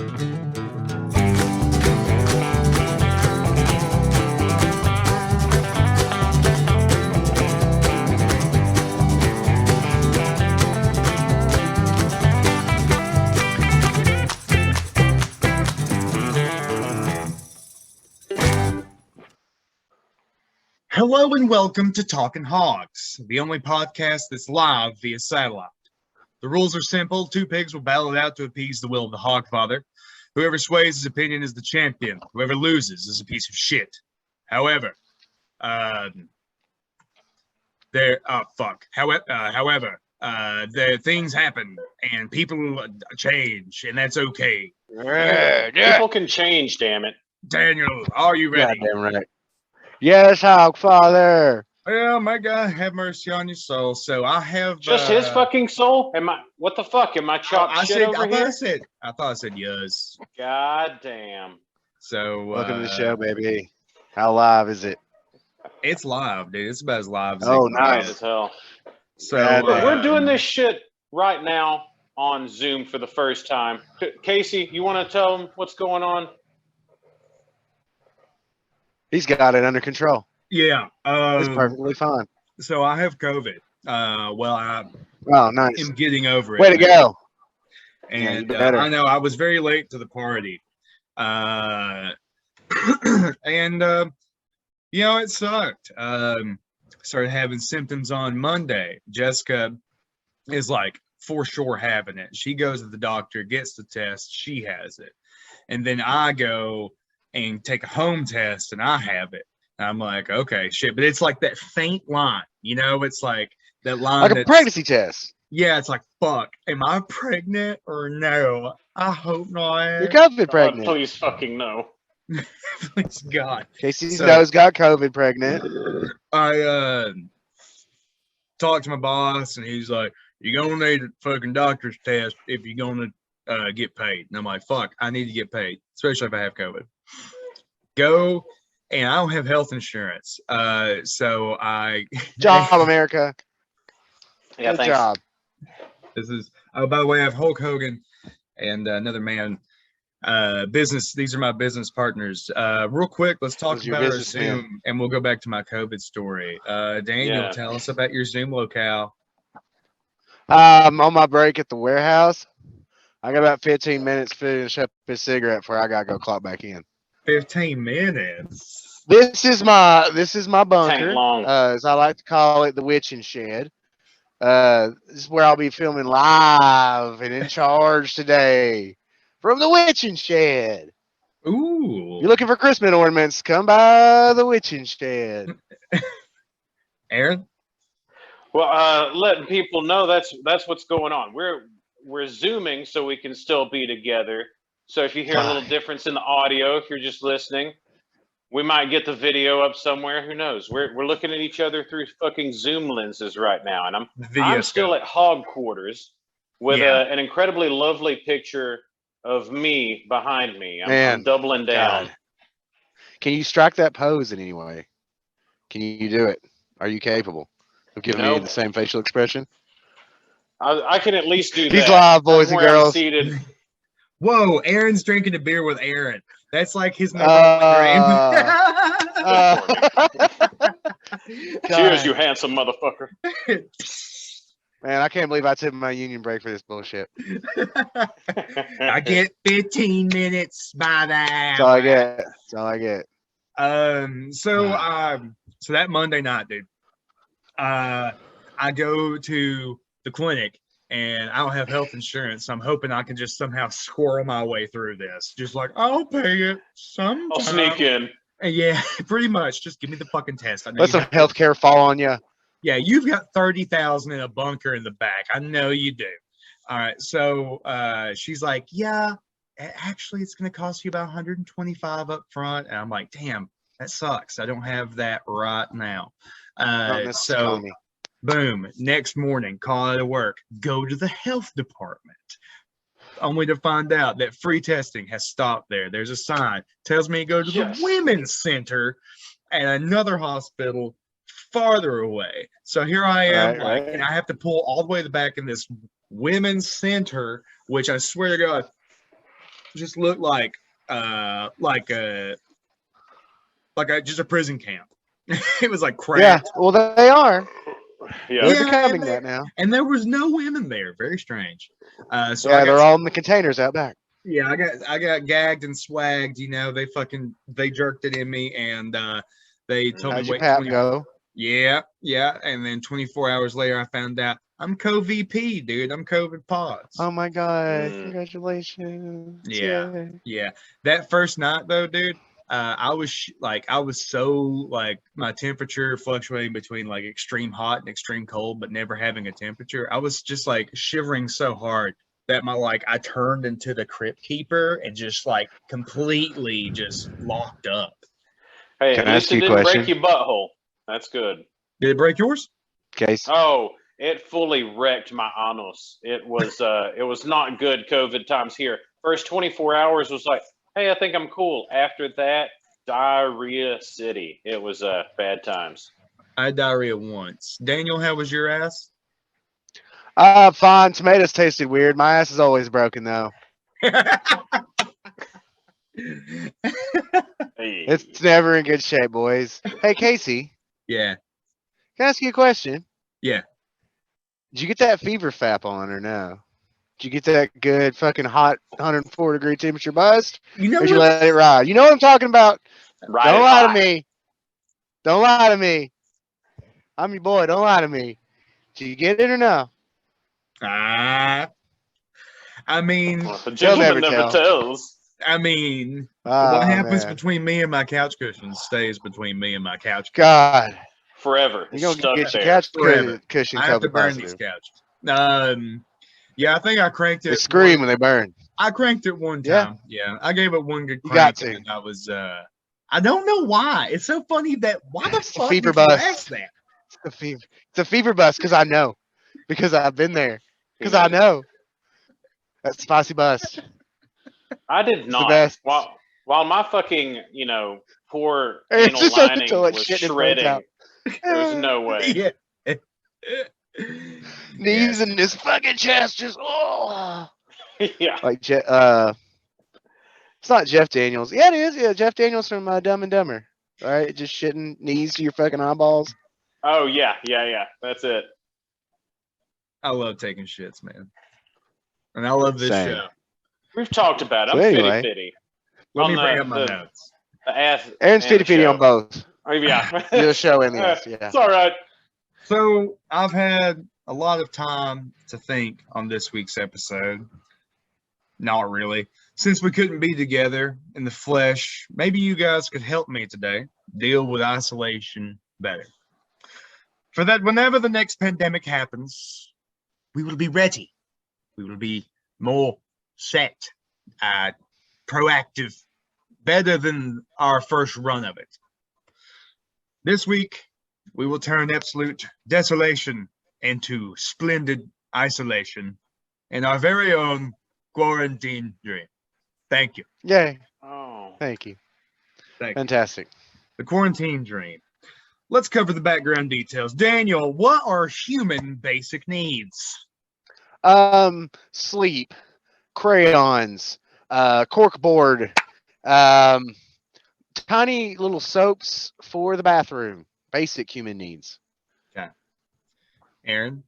Hello and welcome to Talkin Hogs, the only podcast that's live via satellite. The rules are simple. Two pigs will battle it out to appease the will of the Hogfather. Whoever sways his opinion is the champion. Whoever loses is a piece of shit. However, things happen and people change, and that's okay. People can change, damn it. Daniel, are you ready? Goddamn right. Yes, Hogfather. Well, my God, have mercy on your soul. So I have just his fucking soul. What the fuck? Am I chopped shit over here? I thought I said yes. God damn. So welcome to the show, baby. How live is it? It's live, dude. It's about as live as nice as hell. So we're doing this shit right now on Zoom for the first time. Casey, you want to tell them what's going on? He's got it under control. Yeah. It's perfectly fine. So I have COVID. I nice. am getting over it. Way to go. And I know I was very late to the party. And, it sucked. Started having symptoms on Monday. Jessica is like for sure having it. She goes to the doctor, gets the test. She has it. And then I go and take a home test and I have it. And I'm like, okay, shit. But it's like that faint line, it's like that line. Like a pregnancy test. Yeah, it's like, fuck, am I pregnant or no? I hope not. You're COVID pregnant. Please fucking no. Please God. Casey's nose got COVID pregnant. I talked to my boss and he's like, you're gonna need a fucking doctor's test if you're gonna get paid. And I'm like, fuck, I need to get paid, especially if I have COVID. Go, and I don't have health insurance. So I job America. Yeah, good job. This is by the way, I have Hulk Hogan and another man. Business. These are my business partners. Real quick, let's talk about our Zoom, and we'll go back to my COVID story. Daniel, tell us about your Zoom locale. On my break at the warehouse, I got about 15 minutes to finish up his cigarette before I gotta go clock back in. 15 minutes. This is my bunker, as I like to call it, the witching shed. This is where I'll be filming live and in charge today from the witching shed. Ooh! You're looking for Christmas ornaments? Come by the witching shed. Aaron? Well, letting people know that's what's going on. We're Zooming so we can still be together. So if you hear a little difference in the audio, if you're just listening, we might get the video up somewhere. Who knows? We're looking at each other through fucking Zoom lenses right now, and I'm still at Hog Quarters with an incredibly lovely picture of me behind me. I'm doubling down. God. Can you strike that pose in any way? Can you do it? Are you capable of giving me the same facial expression? I can at least do that. He's live, boys and girls. Whoa, Aaron's drinking a beer with Aaron. That's like his number one dream. Cheers, you handsome motherfucker. Man, I can't believe I took my union break for this bullshit. I get 15 minutes by that. That's all I get. That's all I get. So that Monday night, dude, I go to the clinic and I don't have health insurance. So I'm hoping I can just somehow squirrel my way through this. Just like, I'll pay it sometime. I'll sneak in. Yeah, pretty much. Just give me the fucking test. Let some healthcare fall on you. Yeah, you've got 30,000 in a bunker in the back. I know you do. All right. So she's like, yeah, actually, it's going to cost you about 125 up front. And I'm like, damn, that sucks. I don't have that right now. So boom, next morning, call out of work, go to the health department, only to find out that free testing has stopped there. There's a sign tells me to go to the women's center at another hospital farther away. So here I am, and I have to pull all the way to the back in this women's center, which I swear to God, just looked like a just a prison camp. It was like Yeah, cracked. well, they are. Yeah. They're Yeah, becoming that now. and there was no women there. Very strange. So Yeah, they're all in the containers out back. yeah, I got gagged and swagged. They jerked it in me, and they told How'd me your wait pap go? Yeah, and then 24 hours later, I found out I'm co-VP, dude. I'm COVID pods. Oh my god! Mm. Congratulations! Yeah, Yay. yeah. That first night though, dude, I was so like my temperature fluctuating between like extreme hot and extreme cold, but never having a temperature. I was just like shivering so hard that I turned into the crypt keeper and just like completely just locked up. Hey, Can at I least ask it you a didn't break question? your butthole. That's good. Did it break yours? Case. Oh, it fully wrecked my anus. It was not good COVID times here. First 24 hours was like, hey, I think I'm cool. After that, diarrhea city. It was bad times. I had diarrhea once. Daniel, how was your ass? Fine. Tomatoes tasted weird. My ass is always broken though. Hey. It's never in good shape, boys. Hey, Casey. Yeah. Can I ask you a question? Yeah. Did you get that fever fap on or no? Did you get that good fucking hot 104-degree temperature bust? You know Or did you what? let it ride? You know what I'm talking about? Ride Don't it lie to hot. me. Don't lie to me. I'm your boy. Don't lie to me. Did you get it or no? I mean, Well, the He'll gentleman never never tell. tells. what Oh, happens man. between me and my couch cushions stays between me and my couch cushions God. Forever. You're going to Stuck get your there. couch forever. cushion I have to COVID burn these positive. couches. Yeah, I think I cranked They it. scream when they burn. I cranked it one Yeah. time. Yeah, I gave it one good You got crank, to. and I was. I don't know why. It's so funny that why the It's a fuck fever did you bust. ask that? It's a fever bust because I know. Because I've been there. He Because I knows. know. That spicy bust. I did It's the not. best. While my fucking, poor It's anal just on the lining toilet was shitting his brains shredding, out. there's no way. Yeah. Knees Yes. in his fucking chest just Yeah. like it's not Jeff Daniels. Yeah, it is. Yeah, Jeff Daniels from Dumb and Dumber. Right? Just shitting knees to your fucking eyeballs. Oh yeah. That's it. I love taking shits, man, and I love this Same. show. We've talked about it. So I'm anyway. fitty. Let On me bring the- up my the- notes. The ass. Aaron's and the fitty on show. both. Oh, yeah. The show and the ass. Yeah. It's all right. So I've had a lot of time to think on this week's episode. Not really. Since we couldn't be together in the flesh, maybe you guys could help me today deal with isolation better. For that, whenever the next pandemic happens, we will be ready. We will be more set, proactive, better than our first run of it. This week, we will turn absolute desolation into splendid isolation in our very own quarantine dream. Thank you. Yay. Oh. Thank you. Thank you. Fantastic. The quarantine dream. Let's cover the background details. Daniel, what are human basic needs? Sleep, crayons, corkboard, tiny little soaps for the bathroom. Basic human needs. Okay. Aaron?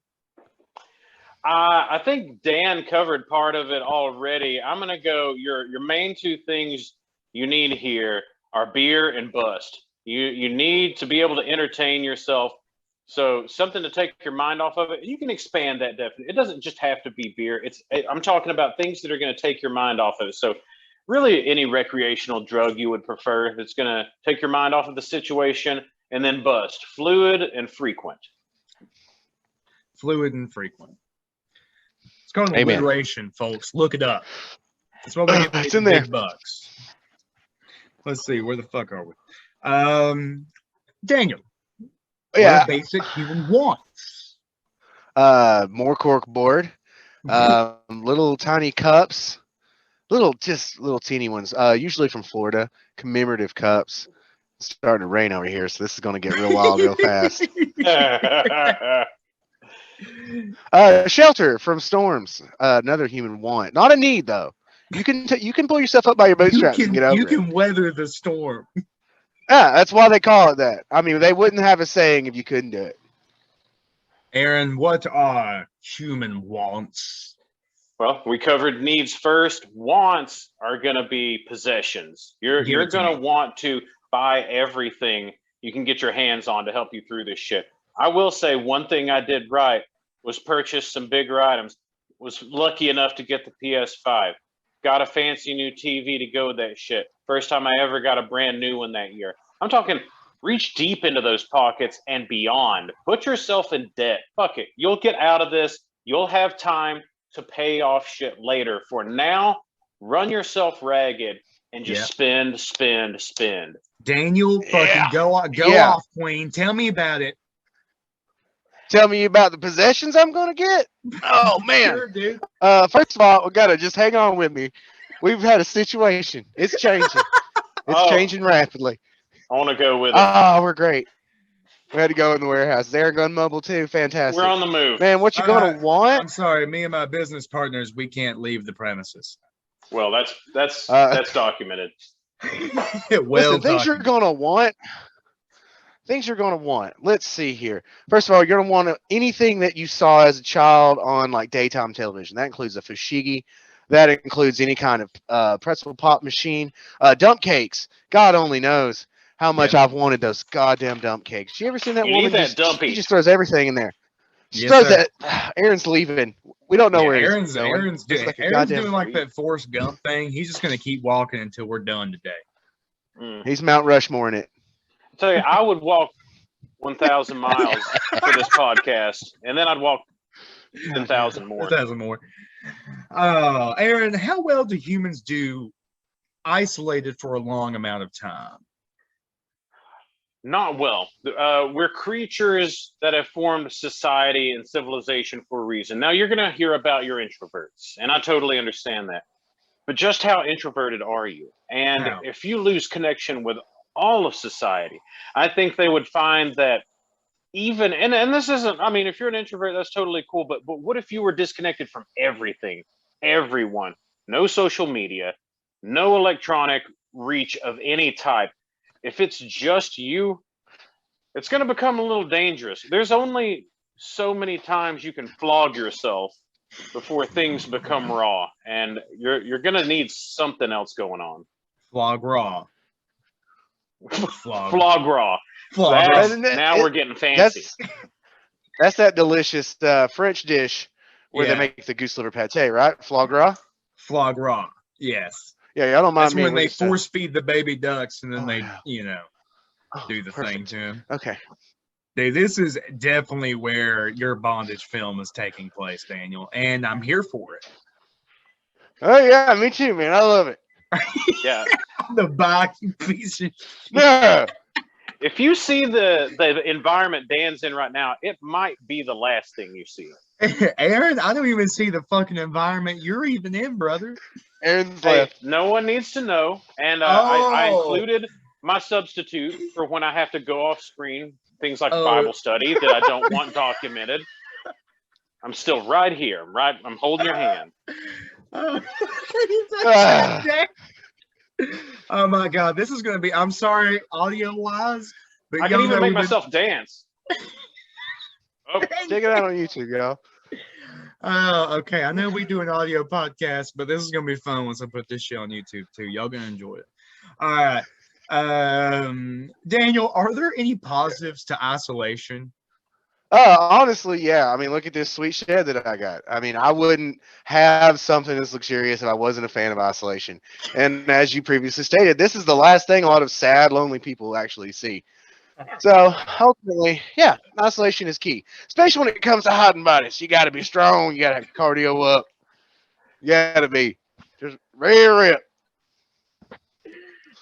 I think Dan covered part of it already. I'm gonna go. Your main two things you need here are beer and bust. You need to be able to entertain yourself. So something to take your mind off of it. You can expand that definition. It doesn't just have to be beer. I'm talking about things that are going to take your mind off of it. So really any recreational drug you would prefer that's going to take your mind off of the situation, and then bust. Fluid and frequent. Fluid and frequent. It's called Amen. alliteration, folks. Look it up. That's why we get paid It's in the there. big bucks. Let's see. Where the fuck are we? Daniel. Yeah. What are basic human wants? More corkboard. Little tiny cups. Little teeny ones. Usually from Florida. Commemorative cups. It's starting to rain over here, so this is going to get real wild real fast. Shelter from storms. Another human want. Not a need though. You can pull yourself up by your bootstraps and get over you it. can weather the storm. Yeah, that's why they call it that. I mean, they wouldn't have a saying if you couldn't do it. Aaron, what are human wants? Well, we covered needs first. Wants are gonna be possessions. You're gonna want to buy everything you can get your hands on to help you through this shit. I will say one thing I did right was purchase some bigger items. Was lucky enough to get the PS5. Got a fancy new TV to go with that shit. First time I ever got a brand new one that year. I'm talking reach deep into those pockets and beyond. Put yourself in debt. Fuck it. You'll get out of this. You'll have time to pay off shit later. For now, run yourself ragged and just spend. Daniel, fucking go off, Queen. Tell me about it. Tell me about the possessions I'm gonna get. Oh man, Sure, dude. First of all, we gotta just hang on with me. We've had a situation. It's changing. It's changing rapidly. I want to go with it. Oh, we're great. We had to go in the warehouse. They're going mobile too. Fantastic. We're on the move. Man, what you gonna want? I'm sorry, me and my business partners, we can't leave the premises. Well, that's documented. Listen, things you're gonna want. Things you're gonna want. Let's see here. First of all, you're gonna want anything that you saw as a child on like daytime television. That includes a fushigi. That includes any kind of pretzel pop machine. Dump cakes. God only knows how much I've wanted those goddamn dump cakes. You ever seen that woman? She just throws everything in there. She throws that. Aaron's leaving. We don't know where Aaron's going. Aaron's doing like that Forrest Gump thing. He's just gonna keep walking until we're done today. He's Mount Rushmore in it. I tell you, I would walk 1,000 miles for this podcast, and then I'd walk 10,000 more. 10,000 more. Aaron, how well do humans do isolated for a long amount of time? Not well. We're creatures that have formed society and civilization for a reason. Now, you're going to hear about your introverts, and I totally understand that. But just how introverted are you? And if you lose connection with all of society, I think they would find that even, and this isn't, I mean, if you're an introvert, that's totally cool, but what if you were disconnected from everything, everyone, no social media, no electronic reach of any type? If it's just you, it's going to become a little dangerous. There's only so many times you can flog yourself before things become raw, and you're going to need something else going on. Flog raw. Flog raw. Now we're getting fancy. That's that delicious French dish where they make the goose liver pate, right? Flog raw. Flog raw. Yes. Yeah, I don't mind. That's when they force feed the baby ducks and then they, do the thing to them. Okay. Dude, this is definitely where your bondage film is taking place, Daniel, and I'm here for it. Oh yeah, me too, man. I love it. Yeah. The back, you piece of shit. No. If you see the environment Dan's in right now, it might be the last thing you see. Aaron, I don't even see the fucking environment you're even in, brother. Aaron's left. No one needs to know. And I included my substitute for when I have to go off screen, things like Bible study that I don't want documented. I'm still right here. I'm holding your hand. Oh my God, this is gonna be. I'm sorry, audio wise, but I can even make myself dance. Check it out on YouTube, y'all. Okay. I know we do an audio podcast, but this is gonna be fun once I put this shit on YouTube too. Y'all gonna enjoy it. All right. Daniel, are there any positives to isolation? Honestly, yeah. I mean, look at this sweet shed that I got. I mean, I wouldn't have something this luxurious if I wasn't a fan of isolation. And as you previously stated, this is the last thing a lot of sad, lonely people actually see. So ultimately, yeah, isolation is key, especially when it comes to hiding bodies. You got to be strong. You got to have cardio up. You got to be just very ripped.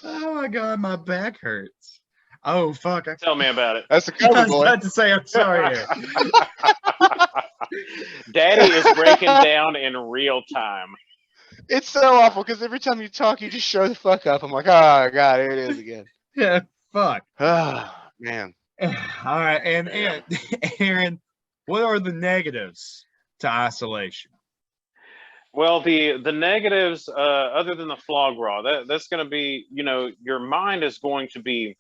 Oh my God, my back hurts. Oh fuck! Tell me about it. That's the cover, boy. I was about to say I'm sorry. Daddy is breaking down in real time. It's so awful because every time you talk, you just show the fuck up. I'm like, oh God, here it is again. Yeah, fuck. Oh man. All right, and Aaron, what are the negatives to isolation? Well, the negatives, other than the flog raw, that's going to be, your mind is going to be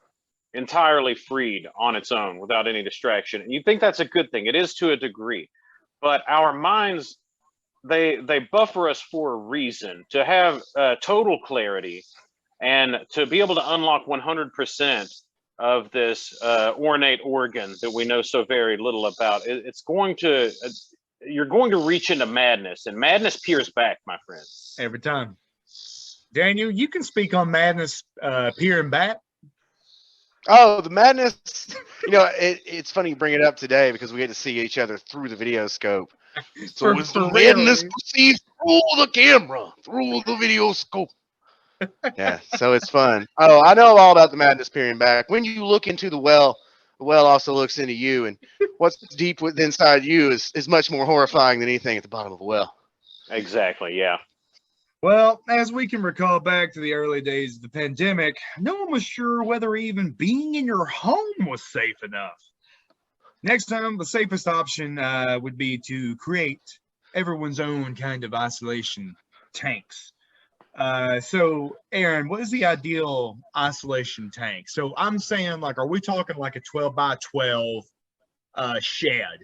entirely freed on its own without any distraction. And you think that's a good thing. It is to a degree, but our minds, they buffer us for a reason, to have total clarity and to be able to unlock 100% of this ornate organ that we know so very little about. It's going to you're going to reach into madness, and madness peers back, my friend. Every time. Daniel, you can speak on madness peering back. Oh, the madness. It's funny you bring it up today because we get to see each other through the video scope. So it's the madness perceived through the camera, through the video scope. Yeah, so it's fun. Oh, I know all about the madness peering back. When you look into the well also looks into you, and what's deep inside you is much more horrifying than anything at the bottom of a well. Exactly, yeah. Well, as we can recall back to the early days of the pandemic, no one was sure whether even being in your home was safe enough. Next time, the safest option would be to create everyone's own kind of isolation tanks. So, Aaron, what is the ideal isolation tank? So I'm saying, like, are we talking like a 12 by 12 shed,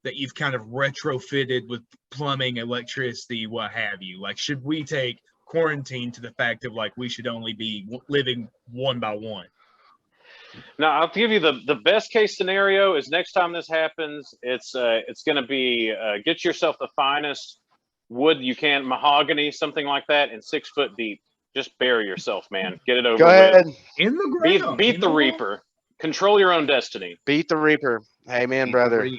that you've kind of retrofitted with plumbing, electricity, what have you? Like, should we take quarantine to the fact of, like, we should only be living one by one? Now, I'll give you the best case scenario is next time this happens, it's going to be get yourself the finest wood you can, mahogany, something like that, and 6 foot deep. Just bury yourself, man. Get it over with. In the ground. Beat the Reaper. Control your own destiny. Beat the Reaper. Amen, brother.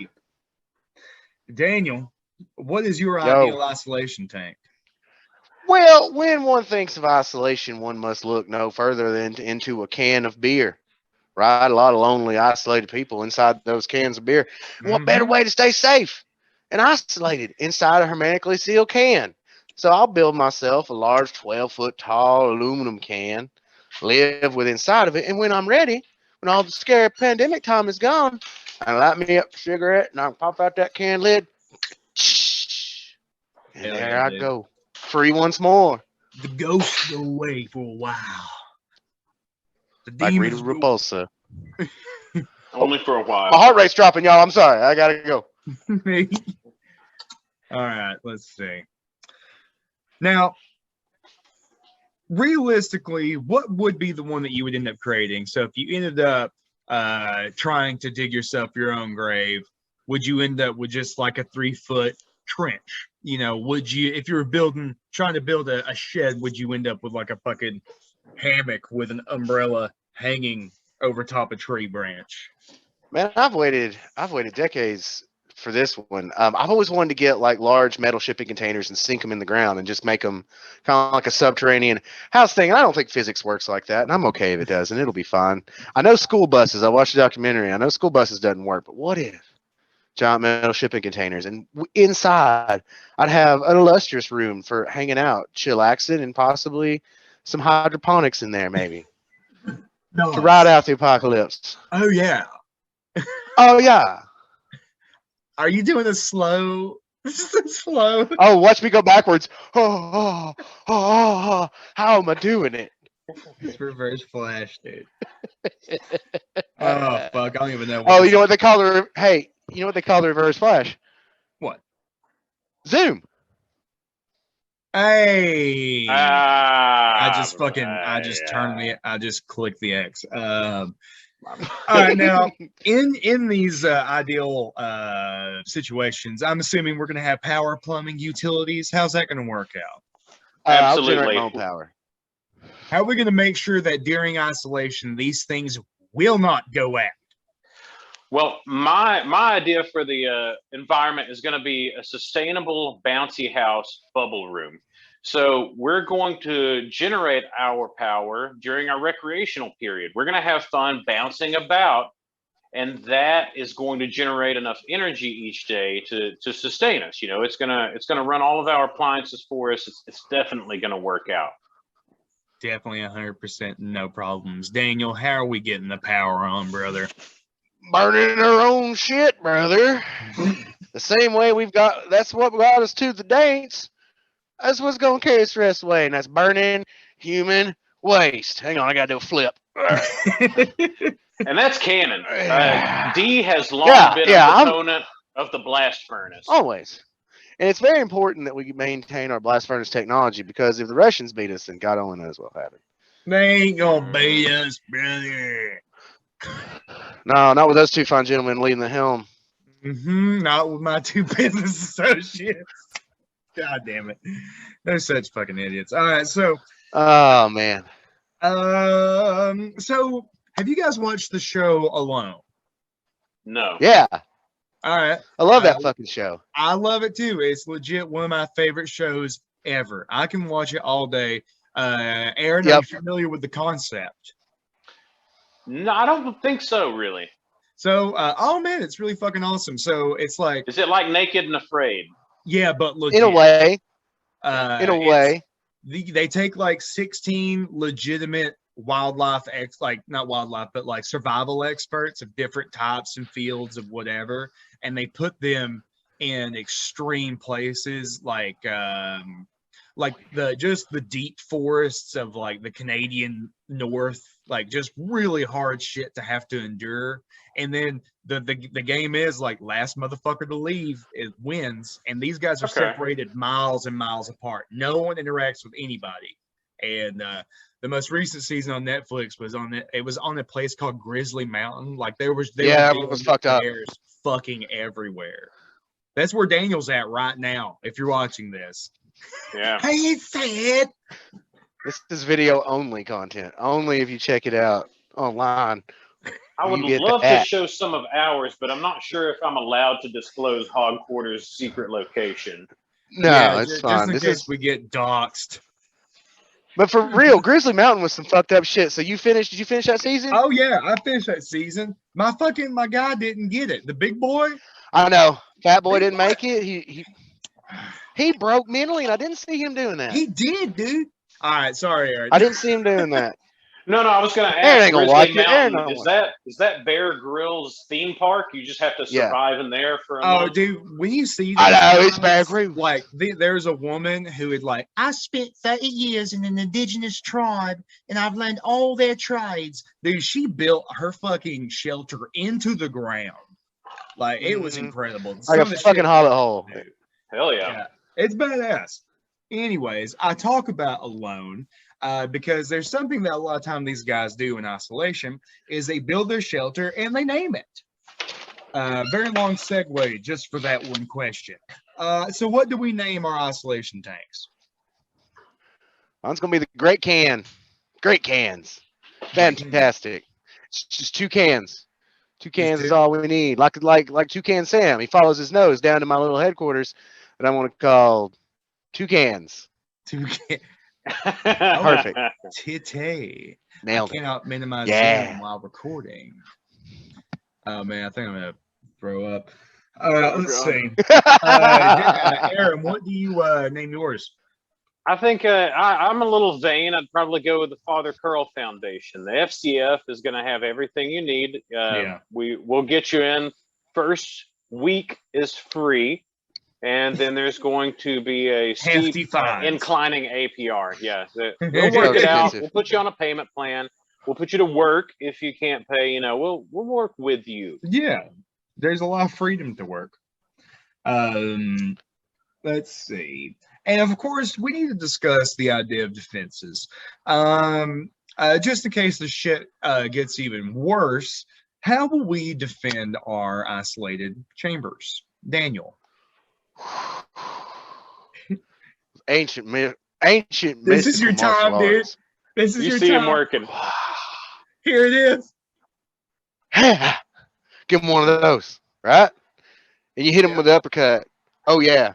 Daniel, what is your ideal isolation tank? Well, when one thinks of isolation, one must look no further than into a can of beer. Right? A lot of lonely, isolated people inside those cans of beer. Mm-hmm. What better way to stay safe and isolated inside a hermetically sealed can? So I'll build myself a large 12-foot tall aluminum can, live with inside of it, and when I'm ready, when all the scary pandemic time is gone, I light me up a cigarette and I pop out that can lid, and there I go, free once more. The ghosts go away for a while. The like Rita Repulsa. Only for a while. My heart rate's dropping, y'all. I'm sorry. I gotta go. All right, let's see. Now, realistically, what would be the one that you would end up creating? So if you ended up trying to dig yourself your own grave, would you end up with just like a 3-foot trench? Would you, if you were trying to build a shed, would you end up with like a fucking hammock with an umbrella hanging over top a tree branch? Man, I've waited decades for this one. I've always wanted to get like large metal shipping containers and sink them in the ground and just make them kind of like a subterranean house thing. And I don't think physics works like that, and I'm okay if it doesn't. It'll be fine. I know school buses. I watched a documentary. I know school buses doesn't work, but what if giant metal shipping containers, and inside I'd have an illustrious room for hanging out, chillaxing, and possibly some hydroponics in there, maybe. Nice. To ride out the apocalypse. Oh yeah. Oh yeah. Are you doing a slow? Slow. Oh, watch me go backwards. Oh, how am I doing it? It's reverse flash, dude. Oh fuck! I don't even know. Oh, you know what they call the? Hey, you know what they call the reverse flash? What? Zoom. Hey. I just clicked the X. All right, now in these ideal situations, I'm assuming we're going to have power, plumbing, utilities. How's that going to work out? Absolutely. I'll generate my own power. How are we going to make sure that during isolation these things will not go out? Well, my idea for the environment is going to be a sustainable bouncy house bubble room. So we're going to generate our power during our recreational period. We're going to have fun bouncing about, and that is going to generate enough energy each day to sustain us. It's gonna run all of our appliances for us. It's definitely going to work out. Definitely 100% no problems. Daniel, how are we getting the power on, brother? Burning our own shit, brother. The same way that's what got us to the dance. That's what's gonna carry us the rest of the way, and that's burning human waste. Hang on, I gotta do a flip. And that's canon. D has long Yeah, been yeah, a proponent of the blast furnace. Always. And it's very important that we maintain our blast furnace technology, because if the Russians beat us, then God only knows what'll happen. They ain't gonna beat us, brother. No, not with those two fine gentlemen leading the helm. Not with my two business associates. God damn it. They're such fucking idiots. All right, so oh man. So have you guys watched the show Alone? No. Yeah. All right. I love that fucking show. I love it too. It's legit one of my favorite shows ever. I can watch it all day. Aaron, are you familiar with the concept? No, I don't think so, really. So, oh man, it's really fucking awesome. So it's like, is it like Naked and Afraid? Yeah, but legit. In a way. They take like 16 legitimate wildlife not wildlife, but like survival experts of different types and fields of whatever, and they put them in extreme places like the deep forests of like the Canadian North, like just really hard shit to have to endure. And then the game is like last motherfucker to leave it wins, and these guys are separated miles and miles apart. No one interacts with anybody. And the most recent season on Netflix was on it. It was on a place called Grizzly Mountain. Like it was fucked up. Fucking everywhere. That's where Daniel's at right now. If you're watching this, yeah. Hey, it's sad. This is video only content. Only if you check it out online. I would love to show some of ours, but I'm not sure if I'm allowed to disclose Hog Quarter's secret location. No, it's fine. Just in case we get doxxed. But for real, Grizzly Mountain was some fucked up shit. So did you finish that season? Oh yeah, I finished that season. My guy didn't get it. The big boy. I know. Fat boy didn't make it. He broke mentally, and I didn't see him doing that. He did, dude. All right, sorry, Aaron. I didn't see him doing that. No, I was going to ask. Aaron ain't gonna like it. Is that Bear Grylls theme park? You just have to survive in there for a month? Dude, when you see that, I know it's Bear Grylls. Like there's a woman who had like, I spent 30 years in an indigenous tribe, and I've learned all their trades. Dude, she built her fucking shelter into the ground. Like it was incredible. Like a fucking hobbit hole. Dude. Hell yeah. It's badass. Anyways, I talk about Alone because there's something that a lot of time these guys do in isolation is they build their shelter and they name it. Very long segue just for that one question. So what do we name our isolation tanks? It's going to be the Great Can. Great Cans. Fantastic. It's just 2 cans. 2 cans is all we need. Like Toucan Sam. He follows his nose down to my little headquarters that I want to call 2 cans. 2 cans. Perfect. Titty. Nailed I cannot minimize Zoom while recording. Oh man, I think I'm gonna throw up. Let's see. Aaron, what do you name yours? I think I'm a little vain. I'd probably go with the Father Curl Foundation. The FCF is going to have everything you need. We'll get you in. First week is free, and then there's going to be a steep inclining APR. Yeah, we'll work it out. We'll put you on a payment plan. We'll put you to work if you can't pay. We'll work with you. Yeah, there's a lot of freedom to work. Let's see. And of course, we need to discuss the idea of defenses. Just in case the shit gets even worse, how will we defend our isolated chambers? Daniel. Ancient. This is your time, dude. This is your time. You see him working. Here it is. Give him one of those, right? And you hit him with the uppercut. Oh yeah.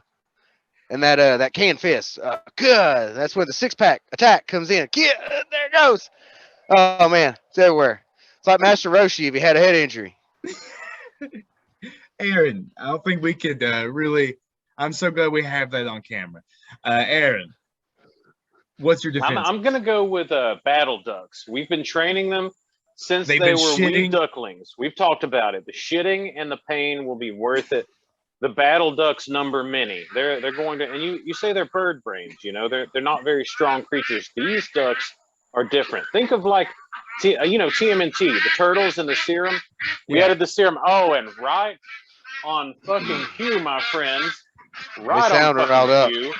And that can fist. Good. That's where the 6-pack attack comes in. There it goes. Oh man, it's everywhere. It's like Master Roshi if he had a head injury. Aaron, I don't think we could really. I'm so glad we have that on camera. Aaron, what's your defense? I'm gonna go with battle ducks. We've been training them since they were wee ducklings. We've talked about it. The shitting and the pain will be worth it. the battle ducks number many. They're going to, and you say they're bird brains. You know, they're not very strong creatures. These ducks are different. Think of like, TMNT, the turtles and the serum. We added the serum. Oh, and right on fucking cue, my friends. Right on fucking cue.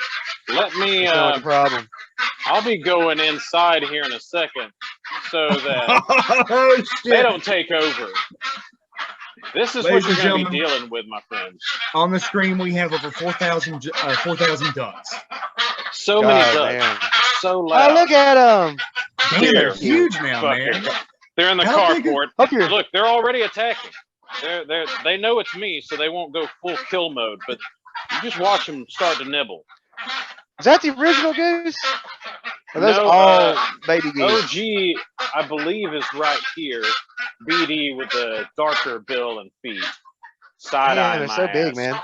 Let me. Like a problem. I'll be going inside here in a second so that they don't take over. This is what you're going to be dealing with, my friends. On the screen, we have over 4,000 ducks. So many ducks. Man. So loud. Oh, look at them. Damn, they're huge now, man. They're in the carport. Look, they're already attacking. They know it's me, so they won't go full kill mode. But you just watch them start to nibble. Is that the original goose? Are those no, all baby goose? OG, I believe, is right here. BD with the darker bill and feet. Side eye. They're so big, man.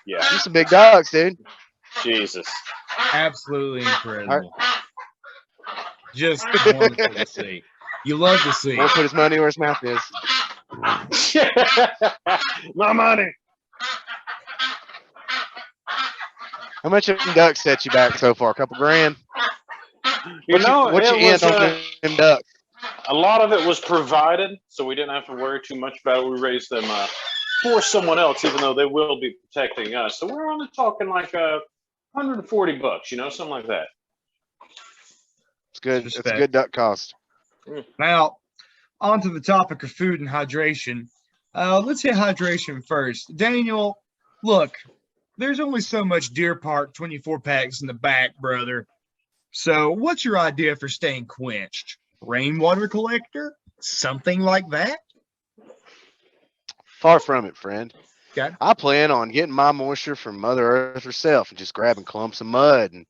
Yeah. These some big dogs, dude. Jesus. Absolutely incredible. Just wonderful to see. You love to see. We'll put his money where his mouth is. My money. How much have them ducks set you back so far? A couple grand? What's your end on them ducks? A lot of it was provided, so we didn't have to worry too much about it. We raised them for someone else, even though they will be protecting us. So we're only talking like $140, something like that. It's good. It's a good duck cost. Now, on to the topic of food and hydration. Let's hit hydration first. Daniel, look, there's only so much Deer Park 24 packs in the back, brother. So what's your idea for staying quenched? Rainwater collector? Something like that? Far from it, friend. Okay. I plan on getting my moisture from Mother Earth herself and just grabbing clumps of mud and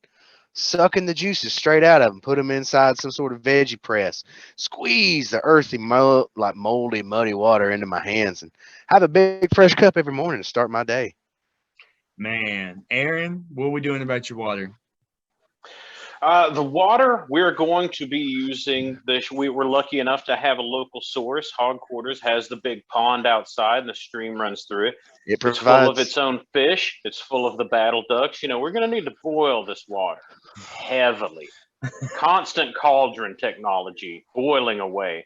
sucking the juices straight out of them, put them inside some sort of veggie press, squeeze the earthy, moldy, muddy water into my hands, and have a big fresh cup every morning to start my day. Man, Aaron, what are we doing about your water? The water, we're going to be using this. We were lucky enough to have a local source. Hog Quarters has the big pond outside, and the stream runs through it. It's full of its own fish. It's full of the battle ducks. We're going to need to boil this water heavily. Constant cauldron technology, boiling away.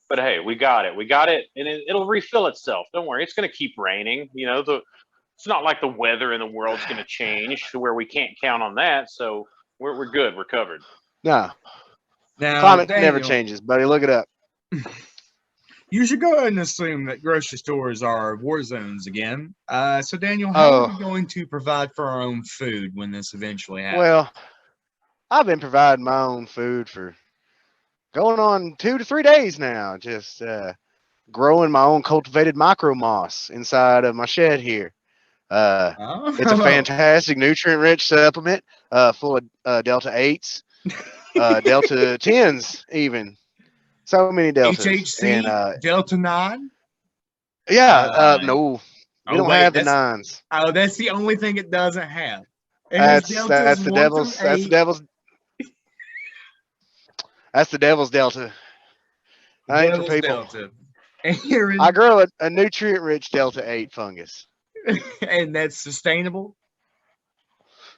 But hey, we got it. We got it, and it'll refill itself. Don't worry. It's going to keep raining. It's not like the weather in the world's going to change to where we can't count on that. So we're good. We're covered. No. Now, climate never changes, buddy. Look it up. You should go ahead and assume that grocery stores are war zones again. So, Daniel, how are we going to provide for our own food when this eventually happens? Well, I've been providing my own food for going on 2 to 3 days now. Just growing my own cultivated micro moss inside of my shed here. It's a fantastic nutrient-rich supplement, full of Delta 8s, Delta 10s even. So many deltas. HHC, and, Delta 9? Yeah, no. We don't have the 9s. Oh, that's the only thing it doesn't have. That's the devil's Delta. I ain't for people. Delta. I grow a nutrient-rich Delta 8 fungus. And that's sustainable?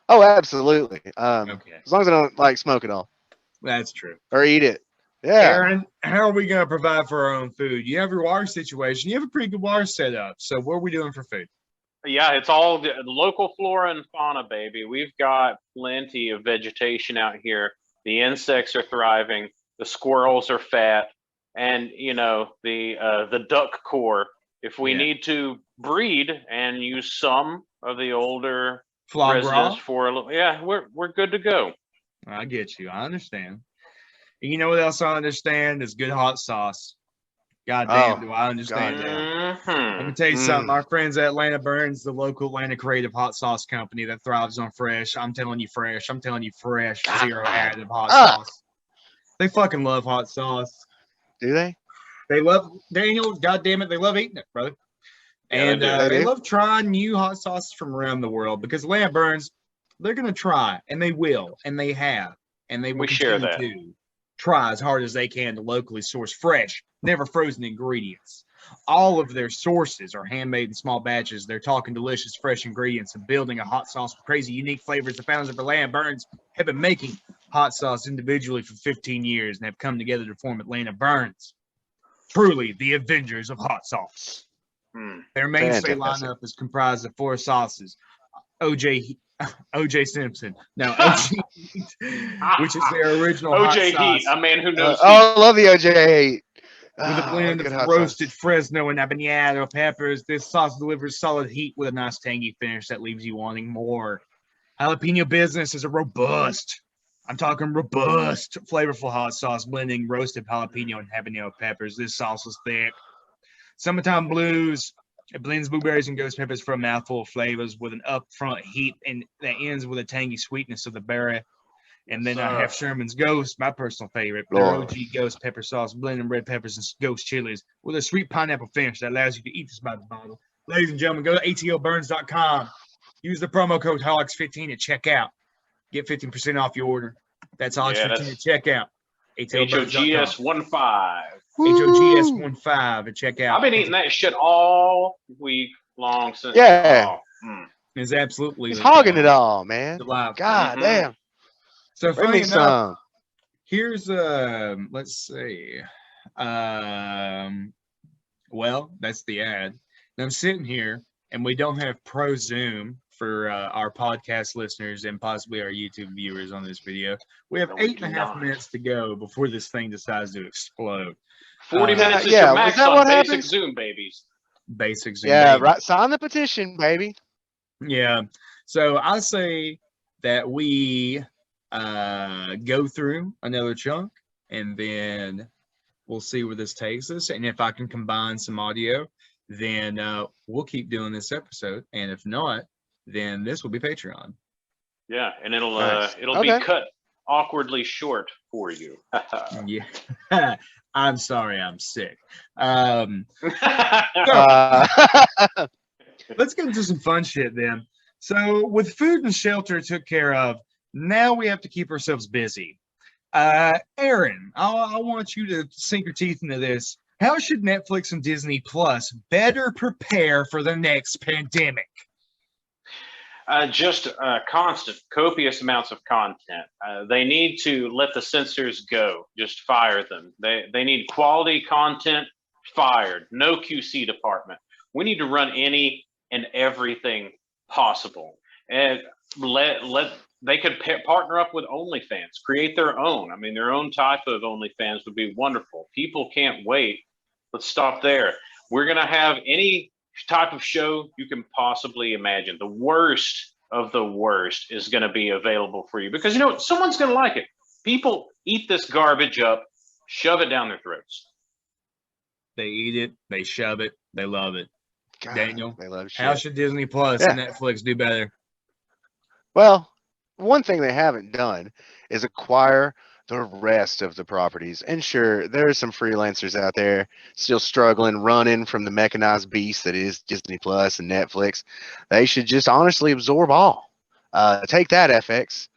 Oh, absolutely. Okay. As long as I don't smoke it all. That's true. Or eat it. Yeah. Aaron, how are we going to provide for our own food? You have your water situation. You have a pretty good water set up. So what are we doing for food? Yeah, it's all the local flora and fauna, baby. We've got plenty of vegetation out here. The insects are thriving. The squirrels are fat. And, the duck core, if we need to breed and use some of the older residents for a little, we're good to go. I get you. I understand. You know what else I understand is good hot sauce. God damn, do I understand that. Let me tell you something. Our friends at Atlanta Burns, the local Atlanta creative hot sauce company that thrives on fresh. I'm telling you fresh, zero additive hot sauce. They fucking love hot sauce. Do they? They love, Daniel, God damn it, they love eating it, brother. And they love trying new hot sauces from around the world because Atlanta Burns, they're going to try, and they will, and they have, and they will continue to try as hard as they can to locally source fresh, never frozen ingredients. All of their sources are handmade in small batches. They're talking delicious, fresh ingredients and building a hot sauce with crazy, unique flavors. The founders of Atlanta Burns have been making hot sauce individually for 15 years and have come together to form Atlanta Burns. Truly the Avengers of hot sauce. Their mainstay lineup is comprised of 4 sauces. OJ Simpson. No, OG Heat, which is their original OJ hot Heat, sauce. a man who knows I love the OJ Heat. With a blend of roasted Fresno and habanero peppers, this sauce delivers solid heat with a nice tangy finish that leaves you wanting more. Jalapeno Business is a robust, I'm talking robust, flavorful hot sauce blending roasted jalapeno and habanero peppers. This sauce is thick. Summertime Blues, it blends blueberries and ghost peppers for a mouthful of flavors with an upfront heat and that ends with a tangy sweetness of the berry. And then I have Sherman's Ghost, my personal favorite. Their OG ghost pepper sauce, blending red peppers and ghost chilies with a sweet pineapple finish that allows you to eat this by the bottle. Ladies and gentlemen, go to atoburns.com. Use the promo code HOGS15 at checkout. Get 15% off your order. That's HOGS15 at checkout. HOGS15. HOGS15 at checkout. I've been eating that shit all week long since. It's absolutely. He's hogging it all, man. God damn. So funny enough, here's let's see. Well, that's the ad. And I'm sitting here, and we don't have Pro Zoom for our podcast listeners and possibly our YouTube viewers on this video. We have 8.5 minutes to go before this thing decides to explode. 40 minutes is your max on basic Zoom, babies. Basic Zoom. Yeah, right. Sign the petition, baby. Yeah. So I say that we go through another chunk, and then we'll see where this takes us. And if I can combine some audio, then we'll keep doing this episode. And if not, then this will be Patreon. Yeah, and it'll be cut awkwardly short for you. Yeah. I'm sorry, I'm sick. So, let's get into some fun shit then. So with food and shelter took care of, now we have to keep ourselves busy. Aaron, I want you to sink your teeth into this. How should Netflix and Disney Plus better prepare for the next pandemic? Just constant, copious amounts of content. They need to let the censors go. Just fire them. They need quality content fired. No QC department. We need to run any and everything possible. And they could partner up with OnlyFans, create their own. I mean, their own type of OnlyFans would be wonderful. People can't wait. Let's stop there. We're going to have any type of show you can possibly imagine. The worst of the worst is going to be available for you because, you know, someone's going to like it. People eat this garbage up, shove it down their throats. They eat it, they shove it, they love it. God, Daniel, they love shit. How should Disney Plus and Netflix do better? Well, one thing they haven't done is acquire the rest of the properties. And sure, there are some freelancers out there still struggling, running from the mechanized beast that is Disney Plus and Netflix. They should just honestly absorb all. Take that, FX.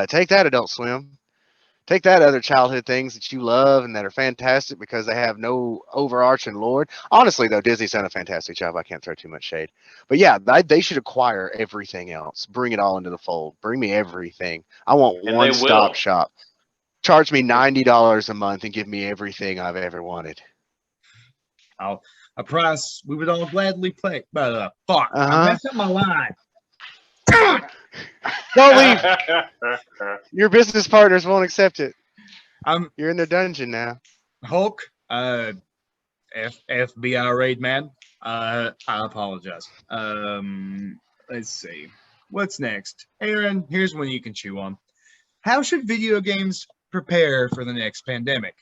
Take that, Adult Swim. Take that, other childhood things that you love and that are fantastic because they have no overarching lore. Honestly, though, Disney's done a fantastic job. I can't throw too much shade. But yeah, they should acquire everything else. Bring it all into the fold. Bring me everything. I want one-stop shop. Charge me $90 a month and give me everything I've ever wanted. A price we would all gladly pay. But fuck, I messed up my line. Don't leave. Your business partners won't accept it. You're in their dungeon now. Hulk, FBI raid man. I apologize. Let's see. What's next? Aaron, here's one you can chew on. How should video games prepare for the next pandemic?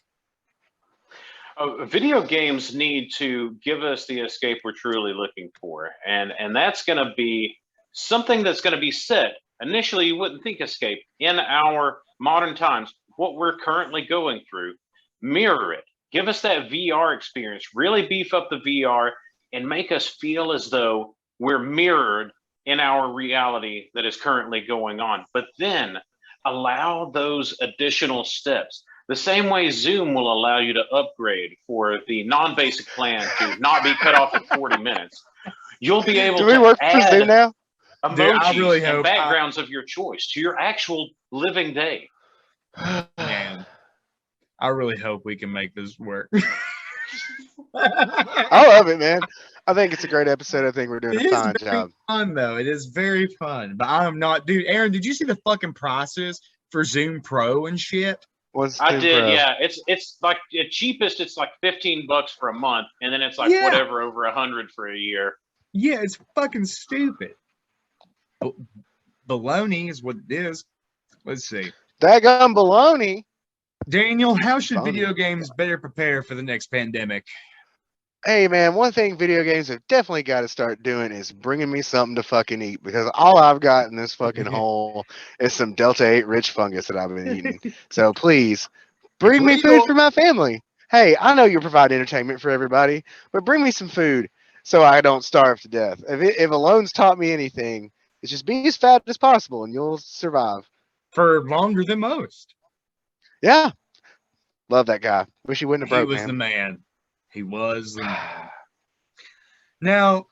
Video games need to give us the escape we're truly looking for. And that's going to be something that's going to be set. Initially, you wouldn't think escape. In our modern times, what we're currently going through, mirror it. Give us that VR experience. Really beef up the VR and make us feel as though we're mirrored in our reality that is currently going on. But then allow those additional steps. The same way Zoom will allow you to upgrade for the non-basic plan to not be cut off at 40 minutes. You'll be able Do we to work for Zoom add now? emojis Dude, I really and hope backgrounds of your choice to your actual living day. Man, I really hope we can make this work. I love it, man. I think it's a great episode. I think we're doing It a is fine very job. fun though. It is very fun, but I am not, dude. Aaron, did you see the fucking prices for Zoom Pro and shit? What's I Zoom did, Pro? yeah. It's like the cheapest. It's like $15 for a month, and then it's like Yeah. whatever over 100 for a year. Yeah, it's fucking stupid. Baloney is what it is. Let's see. Daggum baloney. Daniel, how should Funny. video games better prepare for the next pandemic? Hey, man, one thing video games have definitely got to start doing is bringing me something to fucking eat, because all I've got in this fucking hole is some Delta 8 rich fungus that I've been eating. So please, bring me food for my family. Hey, I know you provide entertainment for everybody, but bring me some food so I don't starve to death. If Alone's taught me anything, it's just be as fat as possible and you'll survive. For longer than most. Yeah. Love that guy. Wish he wouldn't have He broke, was man. the man. He was the man. Now,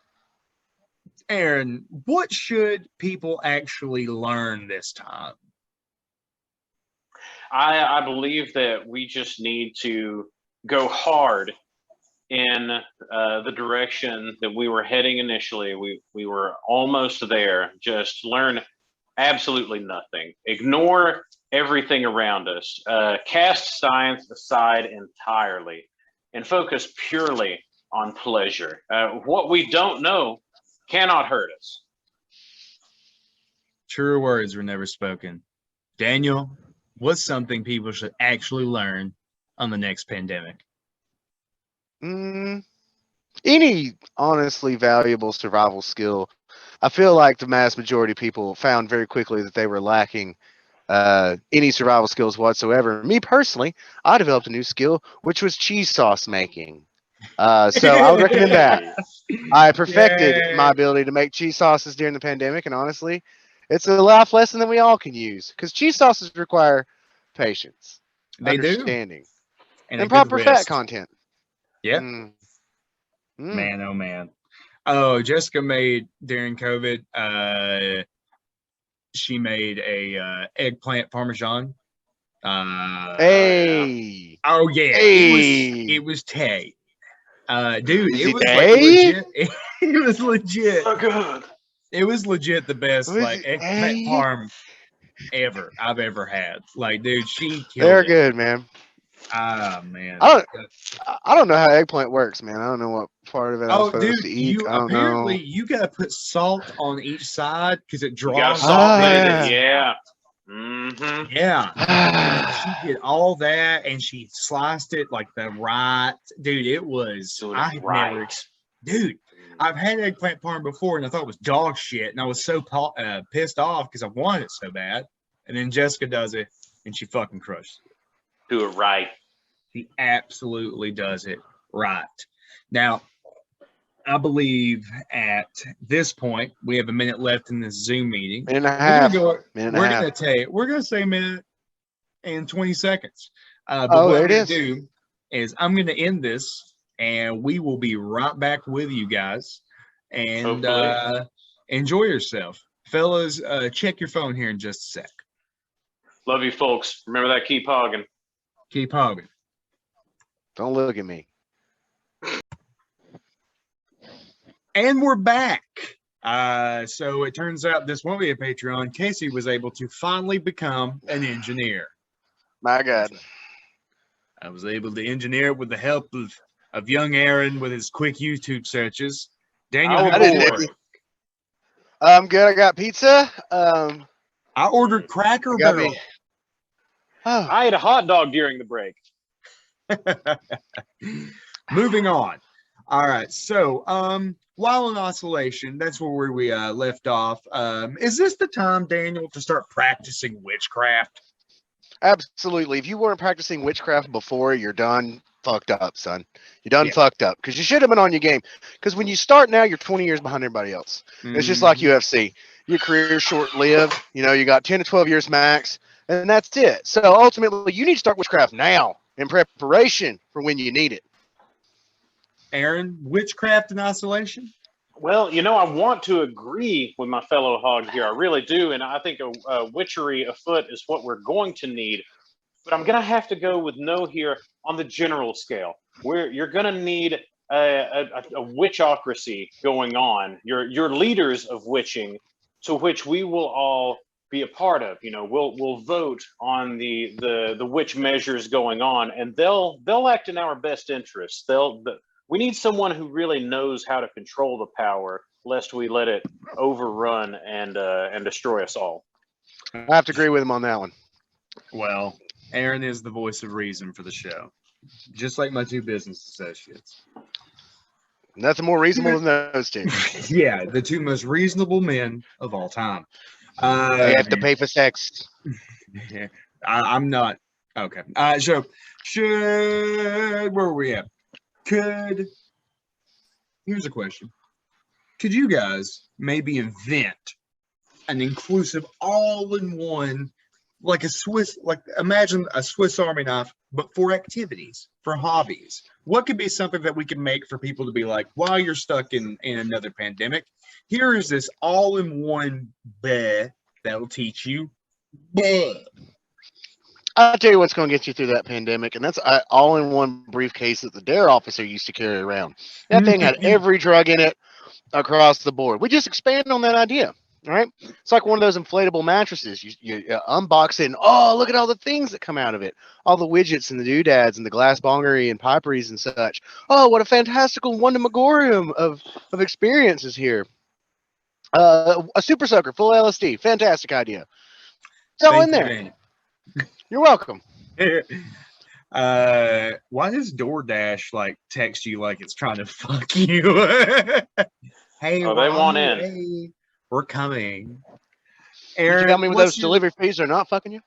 Aaron, what should people actually learn this time? I believe that we just need to go hard in the direction that we were heading initially. We were almost there. Just learn absolutely nothing. Ignore everything around us. Cast science aside entirely and focus purely on pleasure. What we don't know cannot hurt us. Truer words were never spoken. Daniel, what's something people should actually learn on the next pandemic? Any honestly valuable survival skill. I feel like the mass majority of people found very quickly that they were lacking any survival skills whatsoever. Me personally, I developed a new skill, which was cheese sauce making. So I would recommend that. I perfected my ability to make cheese sauces during the pandemic, and honestly, it's a life lesson that we all can use, because cheese sauces require patience, They do. understanding, And and proper fat content. Yeah. Man, oh man. Oh, Jessica made during COVID, she made a eggplant parmesan. Hey. Oh yeah. Hey. It was Tay. Dude, Is it it was Tay? like legit. It was legit. So good. It was legit the best Was like it eggplant Tay? parm I've ever had. Like, dude, she killed They're it. good, man. Ah, man. I don't know how eggplant works, man. I don't know what part of it I'm supposed to eat. You I don't apparently know. you gotta put salt on each side because it You got draws. salt in yeah. it, yeah. Mm-hmm. Yeah. And she did all that and she sliced it like the right, dude. It was I've had eggplant parm before and I thought it was dog shit and I was so pissed off because I wanted it so bad. And then Jessica does it and she fucking crushes it. Do it right. She absolutely does it right. Now, I believe at this point we have a minute left in this Zoom meeting. Minute and a half. We're gonna say a minute and 20 seconds. But Oh, what there I'm it gonna is. do is I'm gonna end this and we will be right back with you guys. And enjoy yourself. Fellas, check your phone here in just a sec. Love you folks. Remember that, keep hogging. Keep hogging. Don't look at me. And we're back. So it turns out this won't be a Patreon. Casey was able to finally become an engineer. My God. I was able to engineer it with the help of young Aaron with his quick YouTube searches. Daniel, I'm good. I got pizza. I ordered Cracker Barrel. I ate a hot dog during the break. Moving on. All right. So, while in isolation, that's where we left off. Is this the time, Daniel, to start practicing witchcraft? Absolutely. If you weren't practicing witchcraft before, you're done fucked up, son. You're done fucked up, because you should have been on your game. Because when you start now, you're 20 years behind everybody else. It's just like UFC. Your career's short-lived. You know, you got 10 to 12 years max. And that's it. So ultimately, you need to start witchcraft now in preparation for when you need it. Aaron, witchcraft in isolation? Well, I want to agree with my fellow hog here. I really do. And I think a witchery afoot is what we're going to need. But I'm going to have to go with no here on the general scale. You're going to need a witchocracy going on. Your leaders of witching, to which we will all be a part of. We'll vote on the witch measures going on, and they'll act in our best interests. We need someone who really knows how to control the power, lest we let it overrun and destroy us all. I have to agree with him on that one. Well, Aaron is the voice of reason for the show, just like my two business associates. Nothing more reasonable than those two. Yeah, the two most reasonable men of all time. They have to pay for sex. Yeah, I'm not. Okay. So, where are we at? Here's a question. Could you guys maybe invent an inclusive all-in-one, like imagine a Swiss Army knife, but for activities, for hobbies? What could be something that we could make for people to be like, while you're stuck in another pandemic, here is this all-in-one that'll teach you. I'll tell you what's going to get you through that pandemic, and that's all-in-one briefcase that the DARE officer used to carry around. That thing had every drug in it across the board. We just expand on that idea, all right? It's like one of those inflatable mattresses. You unbox it, and look at all the things that come out of it. All the widgets and the doodads and the glass bongery and piperies and such. Oh, what a fantastical wondermagorium of experiences here. A super soaker, full LSD. Fantastic idea. It's all in there. You're welcome. Why does DoorDash text you like it's trying to fuck you? Hey, they want in. Hey, we're coming. Aaron, you tell me with those delivery fees are not fucking you?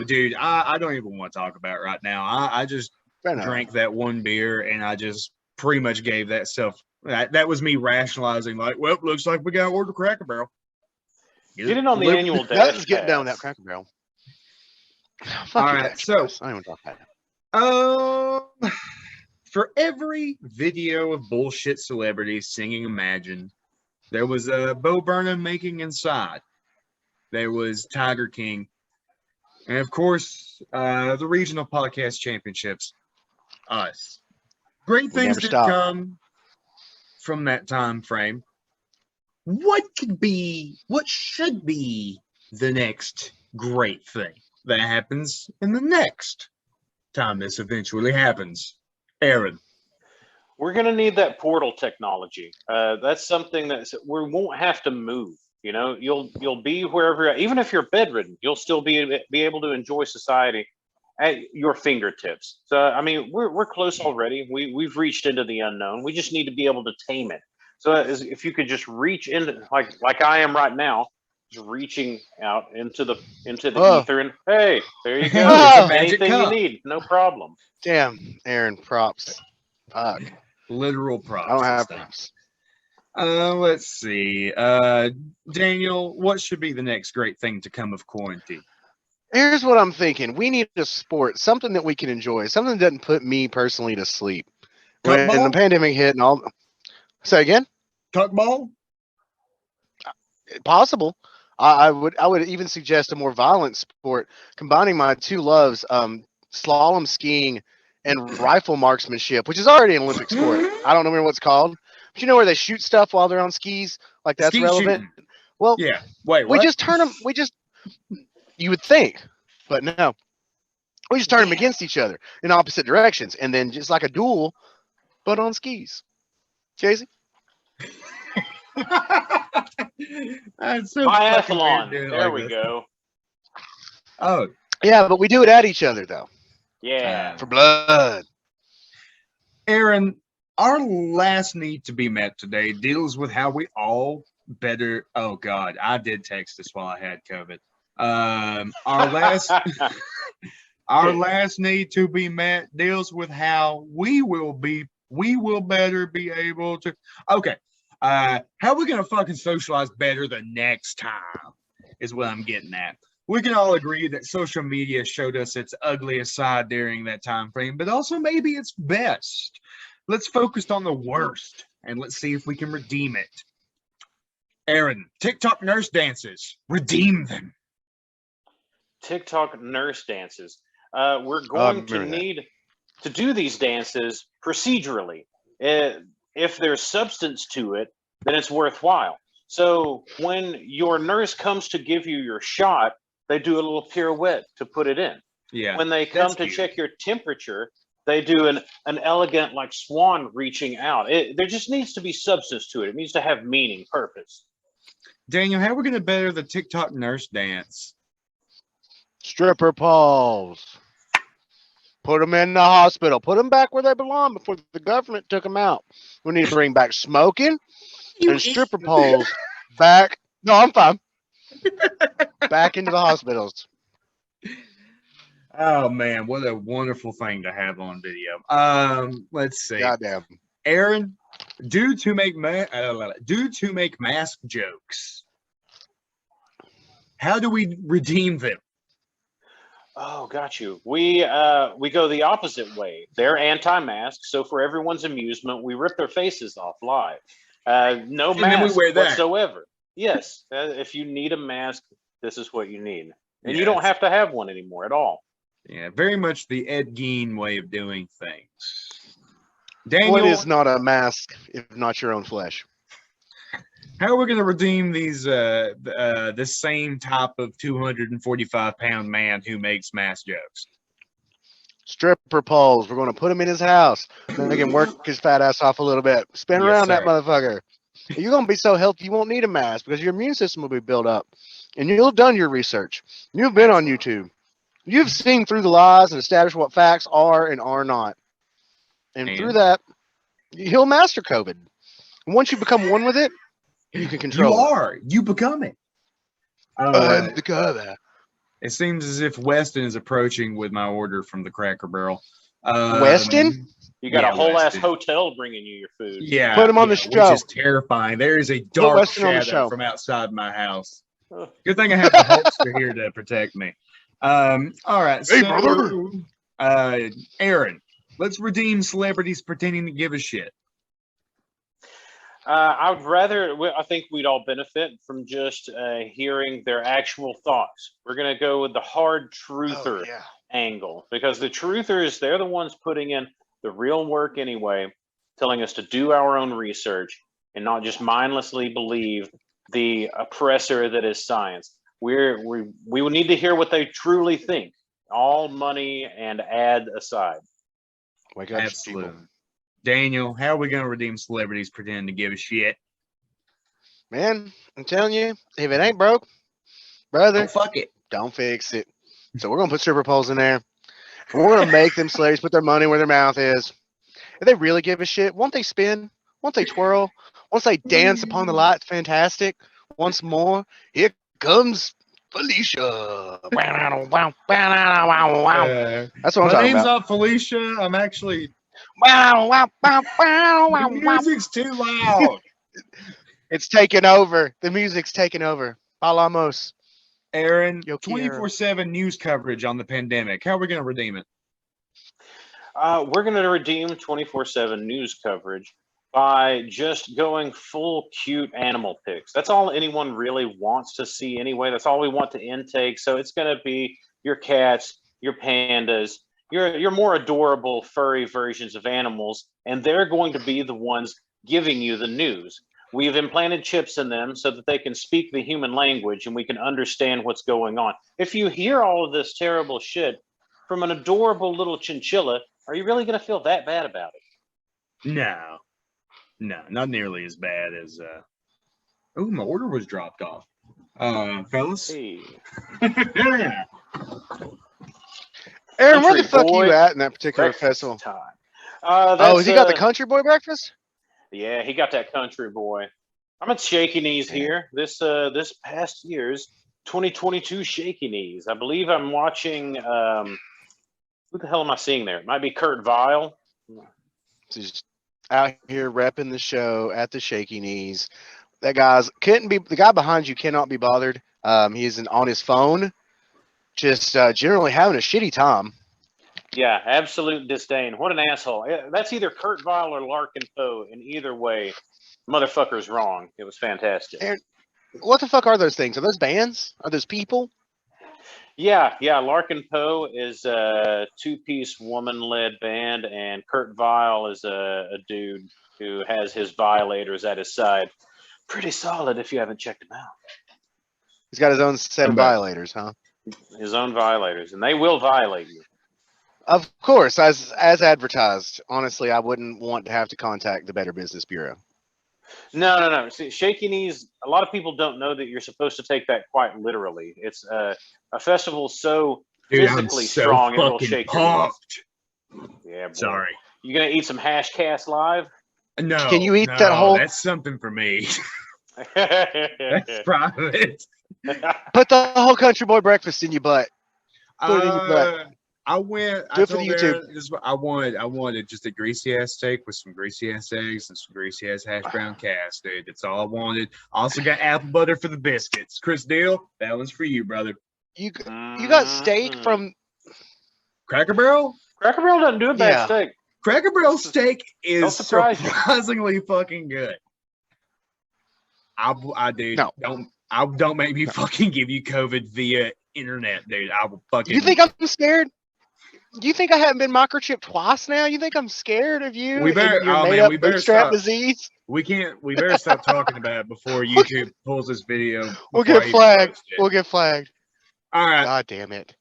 Dude, I don't even want to talk about it right now. I just drank that one beer and I just pretty much gave that stuff. That was me rationalizing, well, looks like we got to order Cracker Barrel. Get it on the annual dash. Nothing's getting down with that Cracker Barrel. All right, so I don't talk about it. For every video of bullshit celebrities singing Imagine, there was a Bo Burnham making Inside. There was Tiger King, and of course, the regional podcast championships. Us. Great things did come from that time frame. What should be the next great thing that happens in the next time this eventually happens? Aaron. We're going to need that portal technology. That's something that we won't have to move. You'll be wherever, even if you're bedridden, you'll still be able to enjoy society at your fingertips. So, I mean, we're close already. We've reached into the unknown. We just need to be able to tame it. So if you could just reach into, like I am right now, just reaching out into the ether, and hey, there you go. Anything you need, no problem. Damn, Aaron, props. Fuck. Literal props. I don't have props. Let's see. Daniel, what should be the next great thing to come of quarantine? Here's what I'm thinking. We need a sport, something that we can enjoy, something that doesn't put me personally to sleep. When the pandemic hit and all. Say again? Tuckball? Possible. I would even suggest a more violent sport, combining my two loves, slalom skiing and rifle marksmanship, which is already an Olympic sport. I don't remember what it's called, but you know where they shoot stuff while they're on skis? Like that's relevant. Shooting. Well, yeah. Wait, what? We just turn them. You would think, but no. We just turn them against each other in opposite directions, and then just like a duel, but on skis. Casey? That's so biathlon. There we go. Oh. Yeah, but we do it at each other, though. Yeah. For blood. Aaron, our last need to be met today deals with how we all better. Oh, God. I did text this while I had COVID. Our last need to be met deals with how we will better be able to. Okay. How are we going to fucking socialize better the next time is what I'm getting at. we can all agree that social media showed us its ugliest side during that time frame, but also maybe its best. Let's focus on the worst and let's see if we can redeem it. Aaron, TikTok nurse dances, redeem them. TikTok nurse dances. We're going to need to do these dances procedurally. If there's substance to it, then it's worthwhile. So when your nurse comes to give you your shot, they do a little pirouette to put it in. Yeah. When they come to check your temperature, they do an elegant like swan reaching out. There just needs to be substance to it. It needs to have meaning, purpose. Daniel, how are we going to better the TikTok nurse dance? Stripper poles. Put them in the hospital. Put them back where they belong before the government took them out. We need to bring back smoking and stripper poles back. No, I'm fine. Back into the hospitals. Oh man, what a wonderful thing to have on video. Let's see. Goddamn. Aaron, due to make mask jokes, how do we redeem them? Oh, got you. We go the opposite way. They're anti-mask, so for everyone's amusement, we rip their faces off live. No mask whatsoever. Yes, if you need a mask, this is what you need, and you don't have to have one anymore at all. Yeah, very much the Ed Gein way of doing things. Daniel, what is not a mask if not your own flesh? How are we going to redeem these this same type of 245-pound man who makes mass jokes? Stripper poles. We're going to put him in his house. Make him work his fat ass off a little bit. Spin around that motherfucker. You're going to be so healthy you won't need a mask because your immune system will be built up. And you'll have done your research. You've been on YouTube. You've seen through the lies and established what facts are and are not. And through that, he'll master COVID. And once you become one with it, you can control it. You become it. It seems as if Weston is approaching with my order from the Cracker Barrel. Weston? You got a whole ass hotel bringing you your food. Yeah. Put him on the show. Which is terrifying. There is a dark shadow from outside my house. Good thing I have the Hulkster here to protect me. All right. Hey, brother. Aaron, let's redeem celebrities pretending to give a shit. I think we'd all benefit from just hearing their actual thoughts. We're going to go with the hard truther angle because the truthers, they're the ones putting in the real work anyway, telling us to do our own research and not just mindlessly believe the oppressor that is science. We will need to hear what they truly think, all money and ad aside. Absolutely. Daniel, how are we going to redeem celebrities pretending to give a shit? Man, I'm telling you, if it ain't broke, brother, fuck it. Don't fix it. So we're going to put stripper poles in there. And we're going to make them celebrities put their money where their mouth is. If they really give a shit, won't they spin? Won't they twirl? Once they dance upon the light, fantastic. Once more, here comes Felicia. That's what I'm talking about. My name's not Felicia. I'm actually... The music's too loud. It's taking over. The music's taking over. Palamos. Aaron, 24/7 news coverage on the pandemic. How are we going to redeem it? We're going to redeem 24/7 news coverage by just going full cute animal pics. That's all anyone really wants to see anyway. That's all we want to intake. So it's going to be your cats, your pandas, your more adorable furry versions of animals, and they're going to be the ones giving you the news. We've implanted chips in them so that they can speak the human language and we can understand what's going on. If you hear all of this terrible shit from an adorable little chinchilla, are you really going to feel that bad about it? No, not nearly as bad as oh, my order was dropped off. Fellas. Hey. Aaron, where the fuck are you at in that particular festival? Has he got the country boy breakfast? Yeah, he got that country boy. I'm at Shaky Knees here. This past year's 2022 Shaky Knees. I believe I'm watching. Who the hell am I seeing there? It might be Kurt Vile. He's out here repping the show at the Shaky Knees. That guy's couldn't be the guy behind you cannot be bothered. He is on his phone just generally having a shitty time. Yeah, absolute disdain. What an asshole. That's either Kurt Vile or Larkin Poe. In either way, motherfucker's wrong. It was fantastic. Aaron, what the fuck are those things? Are those bands? Are those people? Yeah. Larkin Poe is a two-piece woman-led band, and Kurt Vile is a dude who has his violators at his side. Pretty solid if you haven't checked him out. He's got his own set of violators, huh? His own violators, and they will violate you. Of course, as advertised. Honestly, I wouldn't want to have to contact the Better Business Bureau. No. See, shaky knees. A lot of people don't know that you're supposed to take that quite literally. It's a festival so physically strong it will shake your knees. Yeah, boy. Sorry. You gonna eat some hash cast live? No. Can you eat that whole? That's something for me. That's private. Put the whole country boy breakfast in your butt. Put it in your butt. I went. Do it for the YouTube. I wanted just a greasy ass steak with some greasy ass eggs and some greasy ass hash brown cast, dude. That's all I wanted. Also got apple butter for the biscuits. Chris Deal, that one's for you, brother. You got steak from Cracker Barrel? Cracker Barrel doesn't do a bad steak. Cracker Barrel steak is surprisingly fucking good. I dude, no. Don't make me fucking give you COVID via internet, dude. I will fucking. You think I'm scared? You think I haven't been microchipped twice now? You think I'm scared of you? We better. We better stop. Disease. We better stop talking about it before YouTube pulls this video. We'll get flagged. We'll get flagged. All right. God damn it.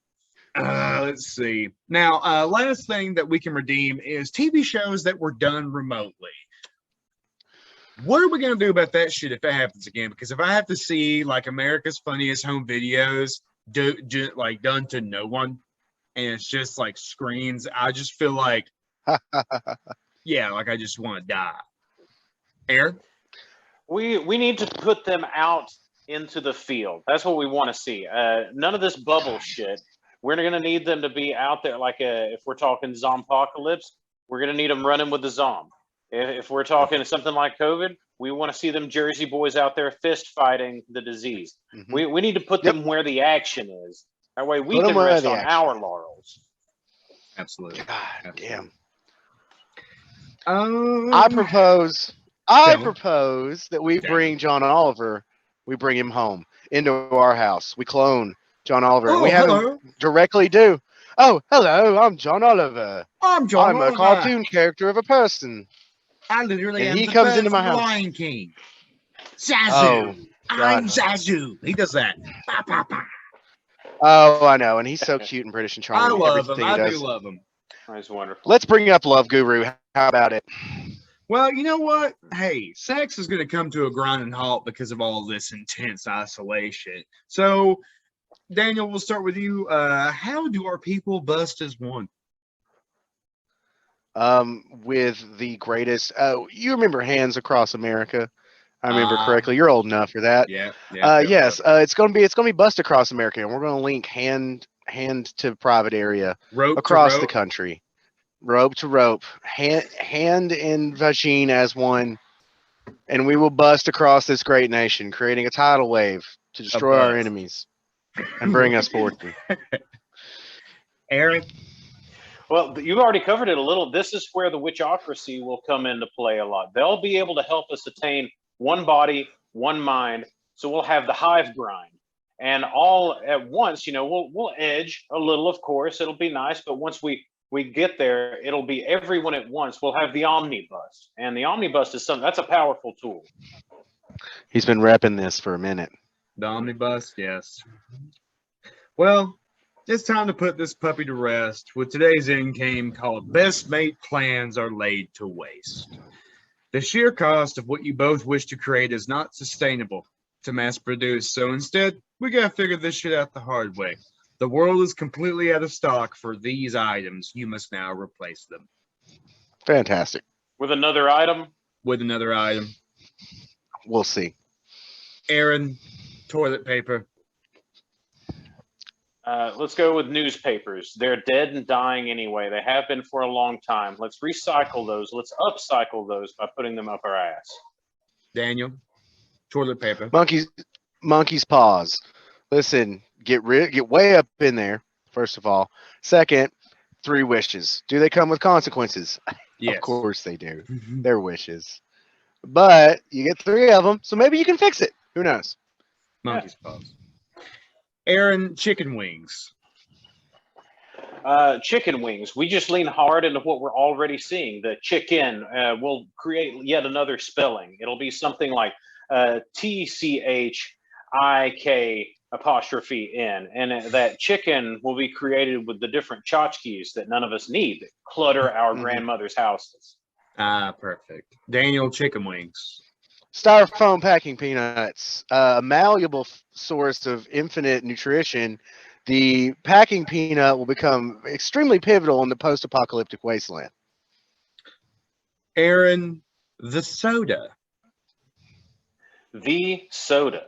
Let's see. Now, last thing that we can redeem is TV shows that were done remotely. What are we going to do about that shit if that happens again? Because if I have to see like America's Funniest Home Videos done to no one, and it's just like screens, I just feel like, yeah, like I just want to die. Aaron? We need to put them out into the field. That's what we want to see. None of this bubble shit. We're going to need them to be out there. Like if we're talking Zompocalypse, we're going to need them running with the Zom. If we're talking something like COVID, we want to see them Jersey boys out there fist fighting the disease. Mm-hmm. We need to put them where the action is. That way we can rest on our laurels. Absolutely. God damn. I propose that we bring John Oliver, we bring him home into our house. We clone John Oliver. Oh, we have him directly do. Oh, hello, I'm John Oliver. I'm Oliver. A cartoon character of a person. I literally am he comes into my house. Lion King. Zazu. I'm Zazu. He does that. Bah, bah, bah. Oh, I know, and he's so cute and British and charming. I love him. I do love him. He's wonderful. Let's bring up Love Guru. How about it? Well, you know what? Hey, sex is going to come to a grinding halt because of all this intense isolation. So, Daniel, we'll start with you. How do our people bust as one? With the greatest. You remember Hands Across America? I remember correctly. You're old enough for that. Yeah. Yes. It's gonna be Bust Across America, and we're gonna link hand to private area across the country, rope to rope, hand and vagine as one, and we will bust across this great nation, creating a tidal wave to destroy our enemies and bring us fortune. Aaron. Well, you've already covered it a little. This is where the witchocracy will come into play a lot. They'll be able to help us attain one body, one mind. So we'll have the hive grind, and all at once. We'll edge a little, of course. It'll be nice, but once we get there, it'll be everyone at once. We'll have the omnibus, and the omnibus is that's a powerful tool. He's been repping this for a minute. The omnibus, yes. Well, it's time to put this puppy to rest with today's end game called Best Mate Plans Are Laid to Waste. The sheer cost of what you both wish to create is not sustainable to mass produce, so instead, we gotta figure this shit out the hard way. The world is completely out of stock for these items. You must now replace them. Fantastic. With another item? With another item. We'll see. Aaron, toilet paper. Let's go with newspapers. They're dead and dying anyway. They have been for a long time. Let's recycle those. Let's upcycle those by putting them up our ass. Daniel, toilet paper. Monkey's paws. Listen, get way up in there. First of all, second, 3 wishes. Do they come with consequences? Yes. Of course they do. They're wishes, but you get 3 of them, so maybe you can fix it. Who knows? Monkey's paws. Aaron, chicken wings. Chicken wings. We just lean hard into what we're already seeing. The chicken will create yet another spelling. It'll be something like TCHIK''N, and that chicken will be created with the different tchotchkes that none of us need that clutter our grandmother's houses. Ah, perfect. Daniel, chicken wings. Styrofoam packing peanuts, a malleable source of infinite nutrition. The packing peanut will become extremely pivotal in the post-apocalyptic wasteland. Aaron, the soda. The soda.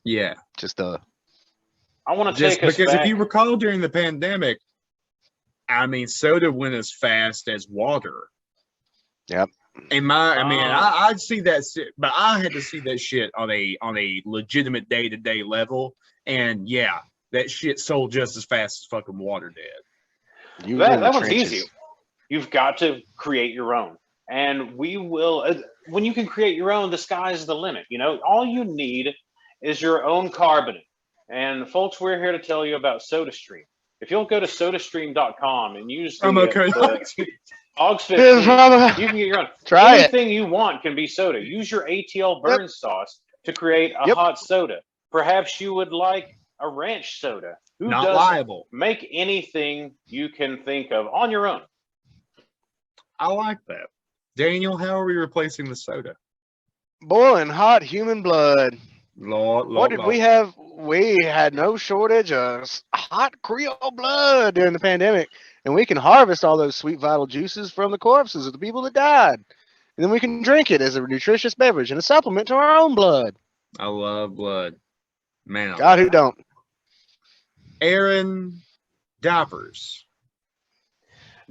Yeah. Just I want to just take us because back. if you recall during the pandemic, I mean, soda went as fast as water. Yep. I'd see that, but I had to see that shit on a legitimate day-to-day level, and yeah, that shit sold just as fast as fucking water did. That one's easy. You've got to create your own, and we will. When you can create your own, the sky's the limit. You know, all you need is your own carbonate. And folks, we're here to tell you about SodaStream. If you'll go to SodaStream.com and use the Hogs 15, you can get your own. Anything you want can be soda. Use your ATL burn sauce to create a hot soda. Perhaps you would like a ranch soda. Who Not doesn't? liable. Make anything you can think of on your own. I like that. Daniel, how are we replacing the soda? Boiling hot human blood. What did we have? We had no shortage of hot Creole blood during the pandemic, and we can harvest all those sweet vital juices from the corpses of the people that died, and then we can drink it as a nutritious beverage and a supplement to our own blood. I love blood, man. God, who don't? Aaron, divers.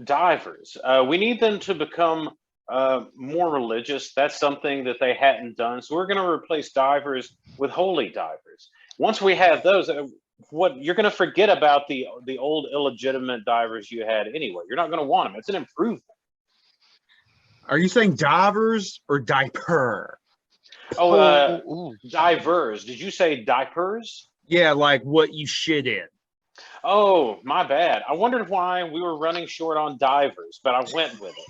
Divers. We need them to become more religious. That's something that they hadn't done. So we're going to replace divers with holy divers. Once we have those, what you're going to forget about the old illegitimate divers you had anyway. You're not going to want them. It's an improvement. Are you saying divers or diaper? Divers. Did you say diapers? Yeah, like what you shit in. Oh, my bad. I wondered why we were running short on divers, but I went with it.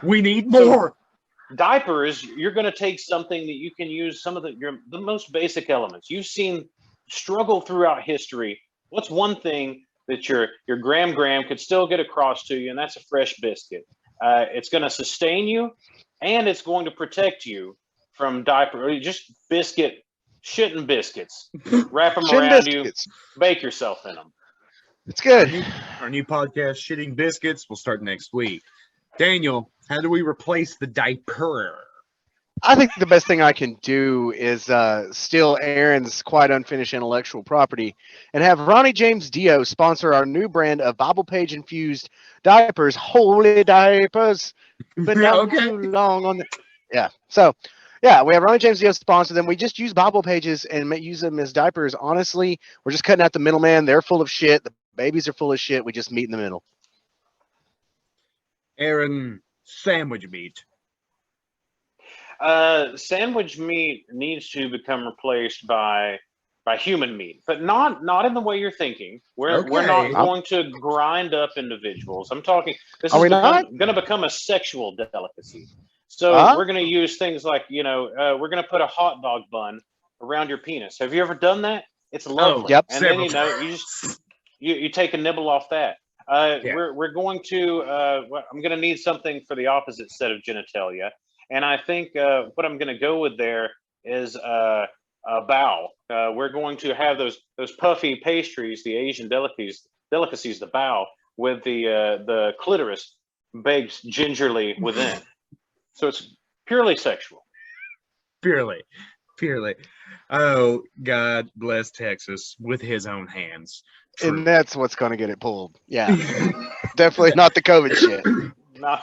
We need more. So, diapers, you're going to take something that you can use some of the most basic elements. You've seen struggle throughout history. What's one thing that your gram could still get across to you, and that's a fresh biscuit. It's going to sustain you, and it's going to protect you from just shitting biscuits. Wrap them around you, bake yourself in them. It's good. Our new podcast, Shitting Biscuits, will start next week. Daniel, how do we replace the diaper? I think the best thing I can do is steal Aaron's quite unfinished intellectual property and have Ronnie James Dio sponsor our new brand of Bible page infused diapers, holy diapers. Been down too long on the So yeah, we have Ronnie James Dio sponsor them. We just use Bible pages and use them as diapers. Honestly, we're just cutting out the middleman. They're full of shit. The babies are full of shit. We just meet in the middle. Aaron, sandwich meat. Sandwich meat needs to become replaced by human meat, but not in the way you're thinking. We're not going to grind up individuals. I'm talking. This is going to become a sexual delicacy. So we're going to use things like we're going to put a hot dog bun around your penis. Have you ever done that? It's lovely. Yep. And then you take a nibble off that. We're going to. I'm going to need something for the opposite set of genitalia. And I think what I'm going to go with there is a bow. We're going to have those puffy pastries, the Asian delicacies, the bow, with the clitoris baked gingerly within. So it's purely sexual. Purely. Oh, God bless Texas with his own hands. True. And that's what's going to get it pulled. Yeah. Definitely not the COVID shit. No.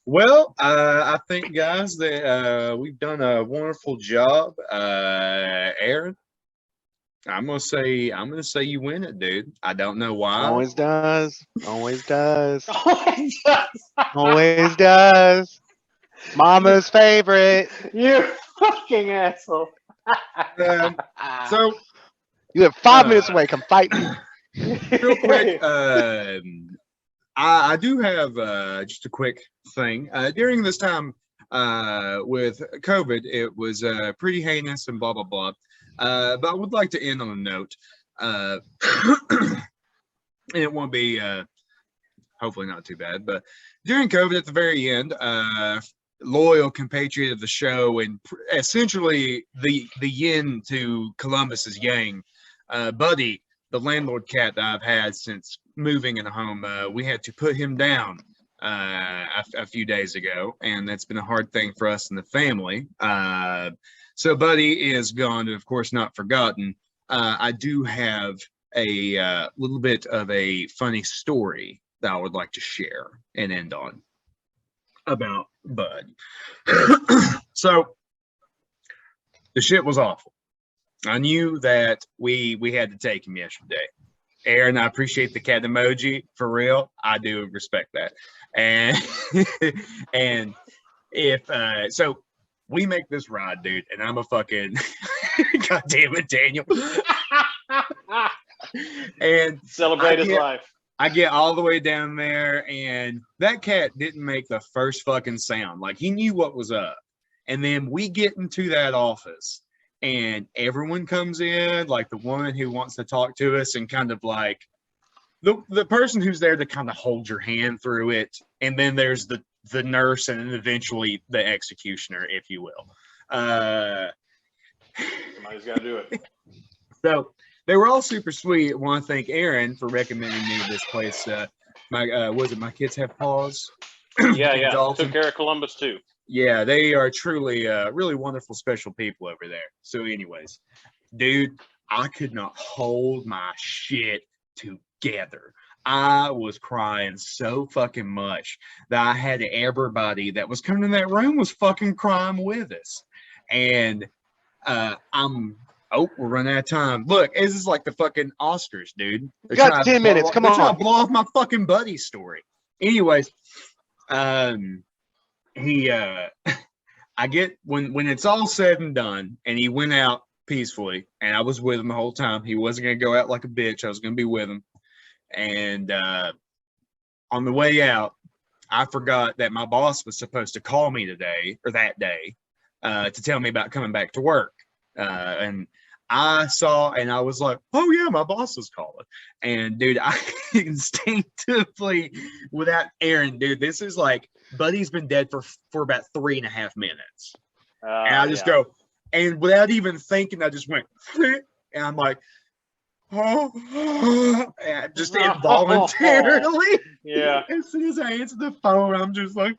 Well, I think, guys, that we've done a wonderful job. Aaron, I'm gonna say you win it, dude. I don't know why. Always does. Always does. Always does. Mama's favorite. You fucking asshole. So You live 5 minutes away. Come fight me. real quick, I do have just a quick thing. During this time with COVID, it was pretty heinous and blah blah blah. But I would like to end on a note. And it won't be hopefully not too bad. But during COVID, at the very end, loyal compatriot of the show and essentially the yin to Columbus's yang, Buddy, the landlord cat that I've had since moving in a home, we had to put him down a few days ago, and that's been a hard thing for us in the family. So Buddy is gone, and of course not forgotten. I do have a little bit of a funny story that I would like to share and end on about Bud. So the shit was awful. I knew that we had to take him yesterday. Aaron, I appreciate the cat emoji for real. I do respect that. And and if so we make this ride, dude, and I'm a fucking god damn it, Daniel. And celebrate his life. I get all the way down there, and that cat didn't make the first fucking sound. Like, he knew what was up. And then we get into that office, and everyone comes in, like the woman who wants to talk to us, and kind of like the person who's there to kind of hold your hand through it. And then there's the nurse, and then eventually the executioner, if you will. Somebody's got to do it. So they were all super sweet. I want to thank Aaron for recommending me this place. My kids have paws? Yeah. Took care of Columbus too. Yeah, they are truly really wonderful, special people over there. So anyways, dude, I could not hold my shit together. I was crying so fucking much that I had everybody that was coming in that room was fucking crying with us. And we're running out of time. Look, this is like the fucking Oscars, dude. You got 10 minutes. Come on. Trying to blow off my fucking buddy story. Anyways, I get when it's all said and done, and he went out peacefully, and I was with him the whole time. He wasn't gonna go out like a bitch. I was gonna be with him. And on the way out, I forgot that my boss was supposed to call me today or that day to tell me about coming back to work. And I saw, and I was like, oh yeah, my boss is calling. And dude, I instinctively, without Aaron, dude, this is like, Buddy's been dead for about 3.5 minutes. And I just go, and without even thinking, I just went, and I'm like, and just involuntarily. Yeah. As soon as I answer the phone, I'm just like,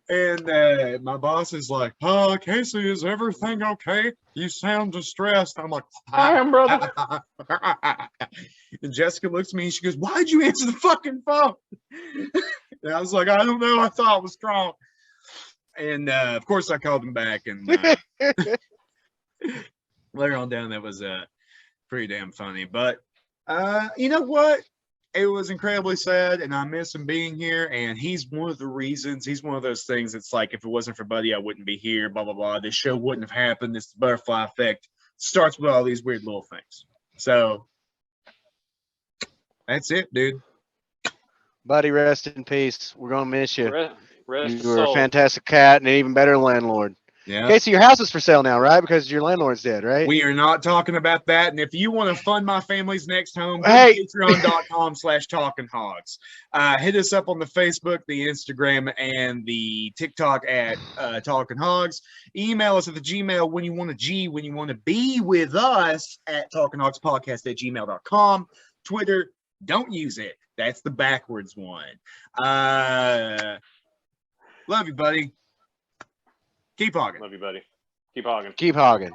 and my boss is like, Casey, is everything okay? You sound distressed. I'm like, I am, brother. And Jessica looks at me and she goes, why'd you answer the fucking phone? And I was like, I don't know. I thought it was strong. And of course, I called him back. And later on down, that was pretty damn funny. But you know what? It was incredibly sad, and I miss him being here. And he's one of the reasons. He's one of those things. It's like, if it wasn't for Buddy, I wouldn't be here. Blah blah blah. This show wouldn't have happened. This butterfly effect starts with all these weird little things. So that's it, dude. Buddy, rest in peace. We're gonna miss you. Rest you were a fantastic cat and an even better landlord. Yeah. Okay, so your house is for sale now, right? Because your landlord's dead, right? We are not talking about that. And if you want to fund my family's next home, hey, patreon.com/Talkin Hogs. Hit us up on the Facebook, the Instagram, and the TikTok at Talkin Hogs. Email us at the Gmail when you want to be with us at talkinhogspodcast@gmail.com. Twitter, don't use it. That's the backwards one. Love you, buddy. Keep hogging. Love you, buddy. Keep hogging. Keep hogging.